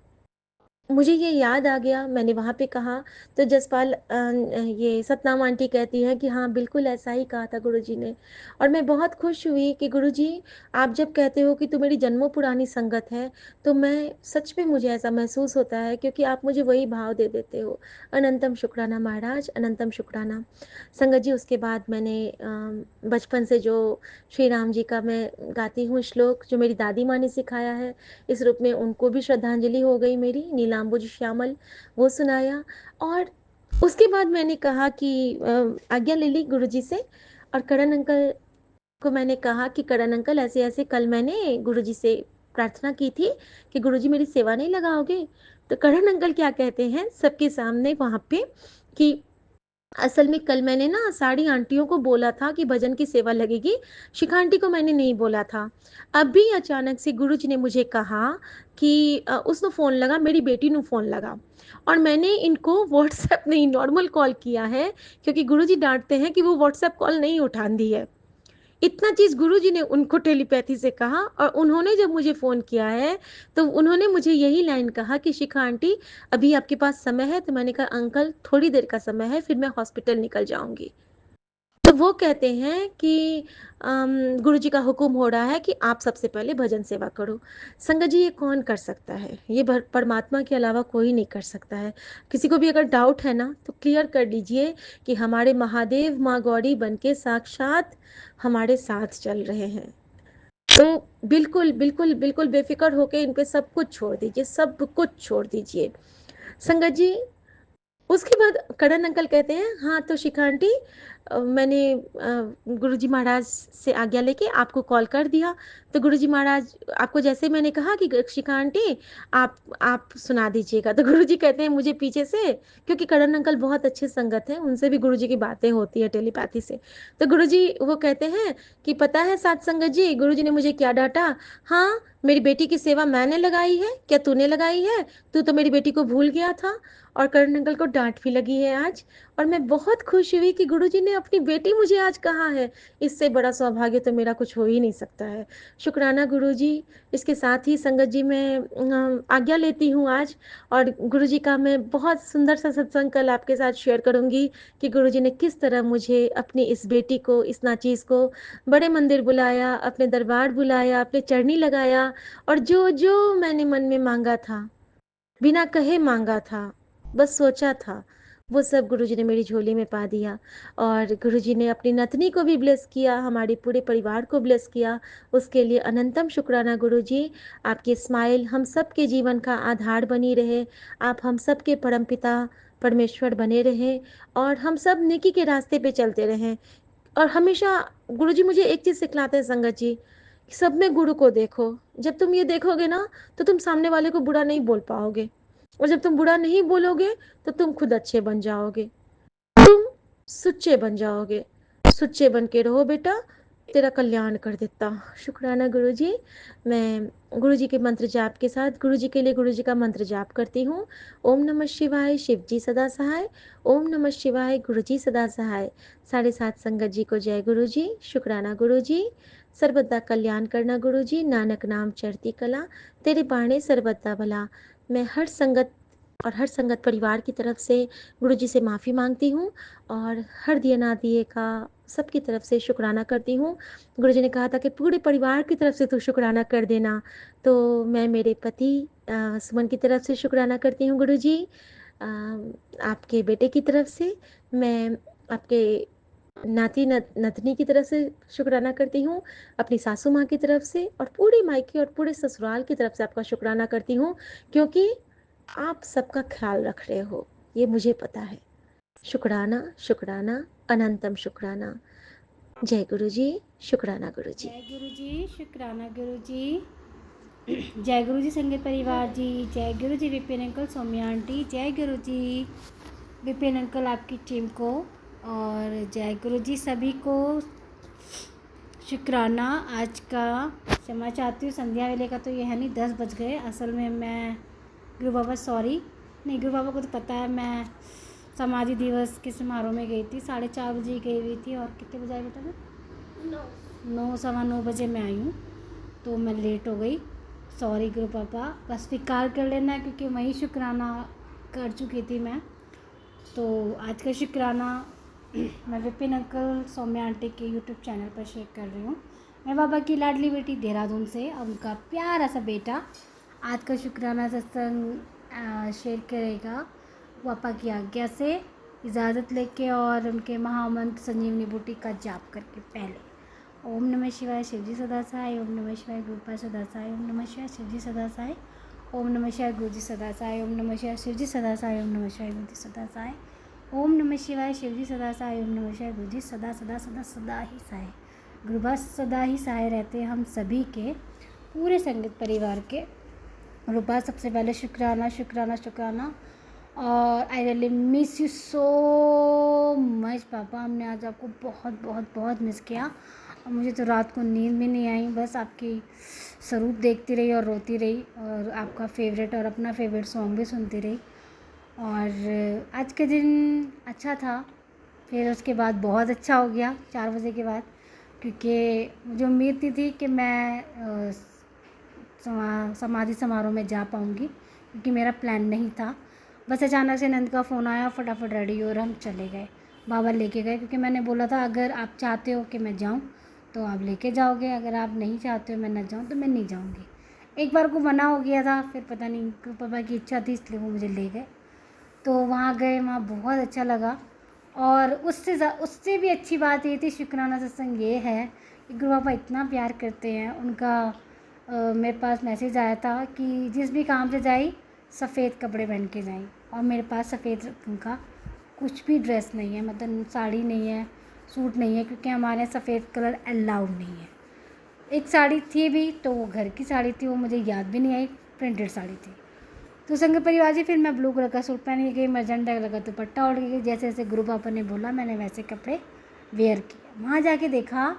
मुझे ये याद आ गया, मैंने वहाँ पे कहा, तो जसपाल ये सतनाम आंटी कहती है कि हाँ बिल्कुल ऐसा ही कहा था गुरुजी ने। और मैं बहुत खुश हुई कि गुरुजी, आप जब कहते हो कि तू मेरी जन्मों पुरानी संगत है, तो मैं सच में, मुझे ऐसा महसूस होता है, क्योंकि आप मुझे वही भाव दे देते हो। अनंतम शुक्राना महाराज, अनंतम शुक्राना। संगत जी, उसके बाद मैंने बचपन से जो श्री राम जी का मैं गाती हूँ श्लोक, जो मेरी दादी माँ ने सिखाया है, इस रूप में उनको भी श्रद्धांजलि हो गई मेरी, नीलांबुज श्यामल, वो सुनाया। और उसके बाद मैंने कहा कि आज्ञा ले ली गुरुजी से, और करण अंकल को मैंने कहा कि करण अंकल, ऐसे ऐसे कल मैंने गुरुजी से प्रार्थना की थी कि गुरुजी मेरी सेवा नहीं लगाओगे? तो करण अंकल क्या कहते हैं सबके सामने वहाँ पे कि असल में कल मैंने ना सारी आंटियों को बोला था कि भजन की सेवा लगेगी, शिखा आंटी को मैंने नहीं बोला था। अभी अचानक से गुरुजी ने मुझे कहा कि उसको फ़ोन लगा, मेरी बेटी नु फ़ोन लगा, और मैंने इनको व्हाट्सएप नहीं नॉर्मल कॉल किया है, क्योंकि गुरुजी डांटते हैं कि वो व्हाट्सएप कॉल नहीं उठाती है। इतना चीज़ गुरुजी ने उनको टेलीपैथी से कहा, और उन्होंने जब मुझे फ़ोन किया है, तो उन्होंने मुझे यही लाइन कहा कि शिखा आंटी, अभी आपके पास समय है? तो मैंने कहा अंकल थोड़ी देर का समय है, फिर मैं हॉस्पिटल निकल जाऊंगी। तो वो कहते हैं कि गुरुजी का हुक्म हो रहा है कि आप सबसे पहले भजन सेवा करो। संगत जी, ये कौन कर सकता है? ये परमात्मा के अलावा कोई नहीं कर सकता है। किसी को भी अगर डाउट है ना, तो क्लियर कर लीजिए कि हमारे महादेव माँ गौरी बन के साक्षात हमारे साथ चल रहे हैं। तो बिल्कुल, बिल्कुल, बिल्कुल बेफ़िक्र होके इन पे सब कुछ छोड़ दीजिए, सब कुछ छोड़ दीजिए। संगत जी, उसके बाद करण अंकल कहते हैं, हाँ तो शिखा आंटी, मैंने गुरुजी महाराज से आज्ञा लेके आपको कॉल कर दिया। तो गुरुजी महाराज आपको जैसे मैंने कहा कि शिखा आंटी आप सुना दीजिएगा, तो गुरुजी कहते हैं मुझे पीछे से, क्योंकि करण अंकल बहुत अच्छे संगत हैं, उनसे भी गुरुजी की बातें होती है टेलीपैथी से। तो गुरुजी वो कहते हैं कि पता है सात संगत जी, गुरुजी ने मुझे क्या डांटा। हाँ, मेरी बेटी की सेवा मैंने लगाई है, क्या तूने लगाई है? तू तो मेरी बेटी को भूल गया था। और करण अंकल को डांट भी लगी है आज। और मैं बहुत खुश हुई कि गुरुजी ने अपनी बेटी मुझे आज कहा है। इससे बड़ा सौभाग्य तो मेरा कुछ हो ही नहीं सकता है। शुक्राना गुरुजी। इसके साथ ही संगत जी मैं आज्ञा लेती हूँ आज। और गुरुजी का मैं बहुत सुंदर सा सत्संग कल आपके साथ शेयर करूंगी कि गुरुजी ने किस तरह मुझे अपनी इस बेटी को, इस नाचीज को बड़े मंदिर बुलाया, अपने दरबार बुलाया, अपने चरनी लगाया, और जो जो मैंने मन में मांगा था, बिना कहे मांगा था, बस सोचा था, वो सब गुरुजी ने मेरी झोली में पा दिया। और गुरुजी ने अपनी नतनी को भी ब्लेस किया, हमारे पूरे परिवार को ब्लेस किया। उसके लिए अनंतम शुक्राना गुरुजी। आपकी स्माइल हम सब के जीवन का आधार बनी रहे। आप हम सब के परमपिता परमेश्वर बने रहे, और हम सब नेकी के रास्ते पे चलते रहें। और हमेशा गुरुजी मुझे एक चीज सिखलाते हैं संगत जी, कि सब में गुरु को देखो। जब तुम ये देखोगे ना, तो तुम सामने वाले को बुरा नहीं बोल पाओगे, और जब तुम बुरा नहीं बोलोगे तो तुम खुद अच्छे बन जाओगे, तुम सुच्चे बन जाओगे। सुच्चे बन के रहो बेटा, तेरा कल्याण कर देता। शुक्राना गुरुजी। मैं गुरुजी के मंत्र जाप के साथ गुरुजी के लिए गुरुजी का मंत्र जाप करती हूँ। ओम नमः शिवाय, शिव जी सदा सहाय। ओम नमः शिवाय, गुरुजी सदा सहाय। 7:30 संगत जी को जय गुरुजी। शुक्राना गुरुजी। सर्वदा कल्याण करना गुरुजी, नानक नाम चढ़ती कला, तेरे बाणे सर्वदा भला। मैं हर संगत और हर संगत परिवार की तरफ से गुरुजी से माफ़ी मांगती हूँ, और हर दिए ना दिए का सबकी तरफ से शुक्राना करती हूँ। गुरुजी ने कहा था कि पूरे परिवार की तरफ से तू शुक्राना कर देना, तो मैं मेरे पति सुमन की तरफ से शुक्राना करती हूँ गुरुजी। आपके बेटे की तरफ से, मैं आपके नाती नतनी की तरफ से शुक्राना करती हूँ, अपनी सासू माँ की तरफ से, और पूरी मायके और पूरे ससुराल की तरफ से आपका शुक्राना करती हूँ, क्योंकि आप सबका ख्याल रख रहे हो, ये मुझे पता है। शुक्राना, शुक्राना, अनंतम शुक्राना। जय गुरु जी। शुक्राना गुरु जी। जय गुरु जी। शुक्राना गुरु जी। जय गुरु जी संगत परिवार जी। जय गुरु जी विपिन अंकल, सौम्या आंटी। जय गुरु जी विपिन अंकल, आपकी टीम को। और जय गुरु जी सभी को। शुक्राना। आज का क्षमा चाहती हूँ, संध्या वेले का तो ये है नहीं, 10 बज गए। असल में मैं गुरु बाबा सॉरी नहीं, गुरु बाबा को तो पता है मैं समाधि दिवस के समारोह में गई थी, 4:30 बजे गई हुई थी। और कितने बजे आई बेटा मैं? 9, 9:15 मैं आई हूँ, तो मैं लेट हो गई। सॉरी गुरु पापा, बस स्वीकार कर लेना, क्योंकि वहीं शुक्राना कर चुकी थी मैं। तो आज का शुक्राना मैं विपिन अंकल, सौम्या आंटी के यूट्यूब चैनल पर शेयर कर रही हूँ। मैं बाबा की लाडली बेटी देहरादून से, और उनका प्यारा सा बेटा आज का शुक्राना सत्संग शेयर करेगा पापा की आज्ञा से, इजाज़त लेके और उनके महामंत्र संजीवनी बूटी का जाप करके पहले। ओम नमः शिवाय, शिवजी सदा सहाय। ओम नमः शिवाय, गुरुपा सदा सहाय। ओम नमः शिवाय, शिवजी सदा सहाय। ओम नमः शिवाय, गुरुजी सदा सहाय। ओम नमः शिवाय, शिवजी सदा सहाय। ओम नमः शिवाय, गुरुजी सदा सहाय। ओम नमः शिवाय, शिवजी सदा सहाय। ओम नमः शिवाय, गुरुजी सदा सदा सदा सदा ही सहाय। गुरुबा सदा ही सहाय रहते हैं हम सभी के, पूरे संगत परिवार के। गुरुबा सबसे पहले शुक्राना, शुक्राना, शुक्राना। और I really miss you so much पापा, हमने आज आपको बहुत बहुत बहुत मिस किया। और मुझे तो रात को नींद भी नहीं आई, बस आपकी स्वरूप देखती रही और रोती रही, और आपका फेवरेट और अपना फेवरेट सॉन्ग भी सुनती रही। और आज के दिन अच्छा था, फिर उसके बाद बहुत अच्छा हो गया 4 बजे के बाद, क्योंकि मुझे उम्मीद नहीं थी कि मैं समाधि समारोह में जा पाऊँगी, क्योंकि मेरा प्लान नहीं था। बस अचानक से नंद का फ़ोन आया, फटाफट रेडी और हम चले गए, बाबा लेके गए, क्योंकि मैंने बोला था अगर आप चाहते हो कि मैं जाऊँ तो आप लेके जाओगे, अगर आप नहीं चाहते हो मैं ना जाऊँ तो मैं नहीं जाऊँगी। एक बार को मना हो गया था, फिर पता नहीं पापा की इच्छा थी इसलिए वो मुझे ले गए। तो वहाँ गए, वहाँ बहुत अच्छा लगा। और उससे भी अच्छी बात ये थी, शुक्राना सत्संग ये है गुरु बाबा इतना प्यार करते हैं। उनका मेरे पास मैसेज आया था कि जिस भी काम से जाई सफ़ेद कपड़े पहन के जाई, और मेरे पास सफ़ेद रंग का कुछ भी ड्रेस नहीं है, मतलब साड़ी नहीं है, सूट नहीं है, क्योंकि हमारे यहाँ सफ़ेद कलर अलाउड नहीं है। एक साड़ी थी भी तो वो घर की साड़ी थी, वो मुझे याद भी नहीं आई, प्रिंटेड साड़ी थी। तो संग परिवार जी फिर मैं ब्लू कलर का सूट पहन के गई, मजेंटा कलर का दुपट्टा ओढ़ के गई, जैसे जैसे गुरु पापा ने बोला मैंने वैसे कपड़े वेयर किए। वहाँ जाके देखा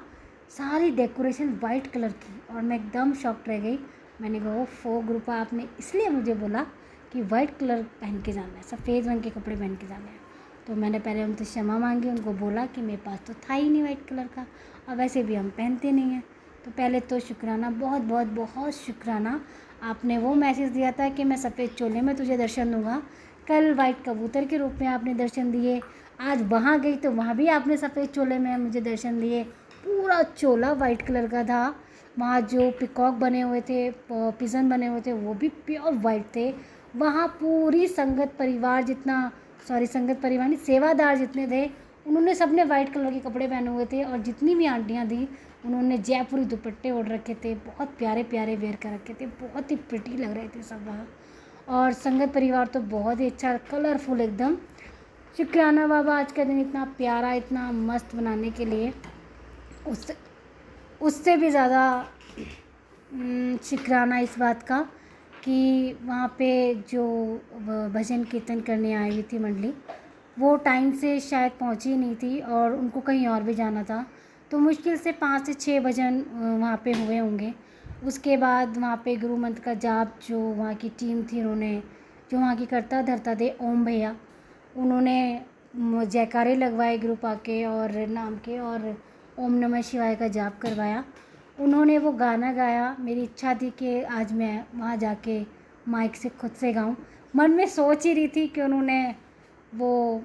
सारी डेकोरेशन वाइट कलर की, और मैं एकदम शॉक्ड रह गई। मैंने कहा ओफो गुरु पापा आपने इसलिए मुझे बोला कि वाइट कलर पहन के जाना है, सफ़ेद रंग के कपड़े पहन के जाना है। तो मैंने पहले उनसे क्षमा मांगी, उनको बोला कि मेरे पास तो था ही नहीं वाइट कलर का, और वैसे भी हम पहनते नहीं हैं। तो पहले तो शुक्राना, बहुत बहुत बहुत शुक्राना, आपने वो मैसेज दिया था कि मैं सफ़ेद चोले में तुझे दर्शन दूंगा, कल वाइट कबूतर के रूप में आपने दर्शन दिए, आज वहाँ गई तो वहाँ भी आपने सफ़ेद चोले में मुझे दर्शन दिए। पूरा चोला वाइट कलर का था, वहाँ जो पिकॉक बने हुए थे, पिजन बने हुए थे, वो भी प्योर वाइट थे। वहाँ पूरी संगत परिवार जितना, सॉरी संगत परिवार नहीं, सेवादार जितने थे उन्होंने सबने वाइट कलर के कपड़े पहने हुए थे, और जितनी भी आंटियाँ थी उन्होंने जयपुरी दुपट्टे ओढ़ रखे थे, बहुत प्यारे प्यारे वेयर कर रखे थे, बहुत ही प्रिटी लग रहे थे सब वहाँ। और संगत परिवार तो बहुत ही अच्छा, कलरफुल एकदम। शुक्राना बाबा आज का दिन इतना प्यारा, इतना मस्त बनाने के लिए। उससे उससे भी ज़्यादा शुक्राना इस बात का कि वहाँ पे जो भजन कीर्तन करने आई हुई थी मंडली, वो टाइम से शायद पहुँची नहीं थी और उनको कहीं और भी जाना था, तो मुश्किल से 5 से 6 भजन वहाँ पे हुए होंगे। उसके बाद वहाँ पे गुरु मंत्र का जाप जो वहाँ की टीम थी, उन्होंने जो वहाँ की करता धरता थे ओम भैया, उन्होंने जयकारे लगवाए ग्रुप आके और नाम के, और ओम नमः शिवाय का जाप करवाया। उन्होंने वो गाना गाया, मेरी इच्छा थी कि आज मैं वहाँ जाके माइक से खुद से गाऊं। मन में सोच ही रही थी कि उन्होंने वो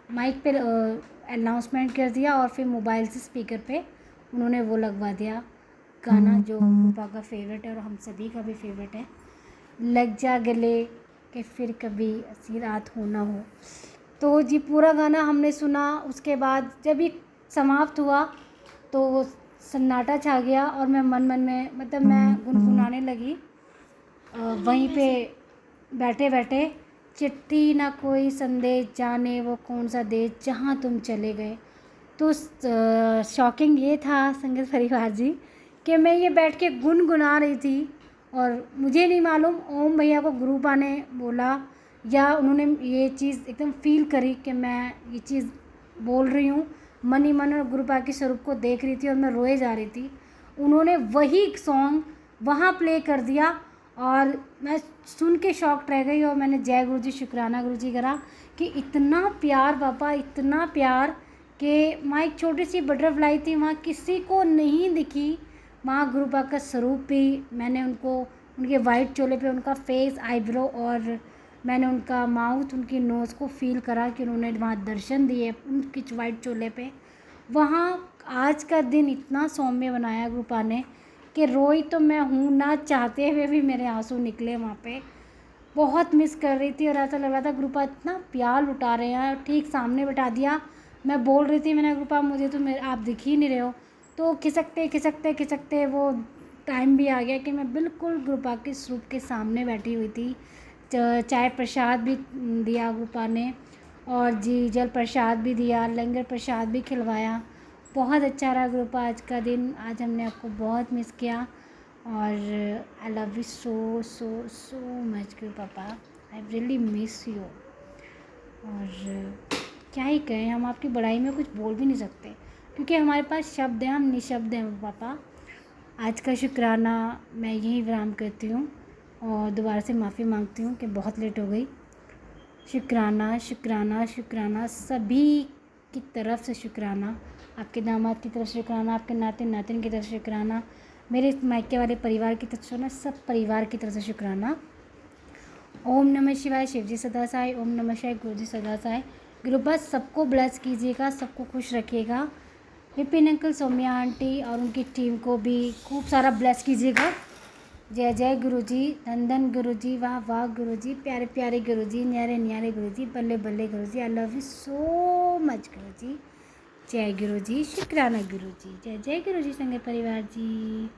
माइक पे अनाउंसमेंट कर दिया और फिर मोबाइल से स्पीकर पे उन्होंने वो लगवा दिया गाना जो पापा का फेवरेट है और हम सभी का भी फेवरेट है, लग जा गले कि फिर कभी ऐसी रात हो ना हो। तो जी पूरा गाना हमने सुना। उसके बाद जब ये समाप्त हुआ तो सन्नाटा छा गया और मैं मन में मतलब मैं गुनगुनाने लगी वहीं पे बैठे बैठे, चिट्ठी ना कोई संदेश जाने वो कौन सा देश जहाँ तुम चले गए। तो शॉकिंग ये था संगत परिवार जी कि मैं ये बैठ के गुनगुना रही थी और मुझे नहीं मालूम ओम भैया को गुरुपा ने बोला या उन्होंने ये चीज़ एकदम फील करी कि मैं ये चीज़ बोल रही हूँ, मन ही मन और गुरुपा के स्वरूप को देख रही थी और मैं रोए जा रही थी। उन्होंने वही सॉन्ग वहाँ प्ले कर दिया और मैं सुन के शॉक्ड रह गई और मैंने जय गुरु जी शुक्राना गुरु जी करा कि इतना प्यार पापा, इतना प्यार कि वहाँ एक छोटी सी बटरफ्लाई थी, वहाँ किसी को नहीं दिखी, वहाँ गुरुपा का स्वरूप भी मैंने उनको उनके वाइट चोले पे उनका फेस, आईब्रो और मैंने उनका माउथ, उनकी नोज़ को फील करा कि उन्होंने वहाँ दर्शन दिए उनकी वाइट चोले पे। वहाँ आज का दिन इतना सौम्य बनाया गुरुपा ने कि रोई तो मैं हूँ, ना चाहते हुए भी मेरे आंसू निकले वहाँ पे। बहुत मिस कर रही थी और ऐसा लग रहा था गुरुपा इतना प्यार लुटा रहे हैं। ठीक सामने बिठा दिया, मैं बोल रही थी मैंने गुरुपा मुझे तो मेरे आप दिख ही नहीं रहे हो, तो खिसकते खिसकते खिसकते वो टाइम भी आ गया कि मैं बिल्कुल गुरुपा के स्वरूप के सामने बैठी हुई थी। चाय प्रसाद भी दिया गुरुपा ने और जी जल प्रसाद भी दिया, लंगर प्रसाद भी खिलवाया। बहुत अच्छा रहा गुरुपा आज का दिन। आज हमने आपको बहुत मिस किया और आई love you so so so much गुरु पापा, आई रियली मिस यू। और क्या ही कहें, हम आपकी बड़ाई में कुछ बोल भी नहीं सकते क्योंकि हमारे पास शब्द हैं, हम निशब्द हैं पापा। आज का शुक्राना मैं यही विराम करती हूँ और दोबारा से माफ़ी मांगती हूँ कि बहुत लेट हो गई। शुक्राना शुक्राना शुक्राना सभी की तरफ से शुक्राना, आपके दामाद की तरफ से शुक्राना, आपके नाते नातिन की तरफ से शुक्राना, मेरे मायके वाले परिवार की तरफ से ना, सब परिवार की तरफ से शुक्राना। ओम नमः शिवाय, शिवजी सदा साई। ओम नमः शिवाय, गुरुजी सदा साई। गुरु बस सबको ब्लेस कीजिएगा, सबको खुश रखिएगा। विपिन अंकल, सौम्या आंटी और उनकी टीम को भी खूब सारा ब्लेस कीजिएगा। जय जय गुरुजी, धन धन गुरुजी, वाह वाह गुरुजी, प्यारे प्यारे गुरुजी, न्यारे न्यारे गुरुजी, बल्ले बल्ले Guruji, I love you so much Guruji. जय गुरु जी, शुक्राना गुरु जी, जय जय गुरु जी संगत परिवार जी।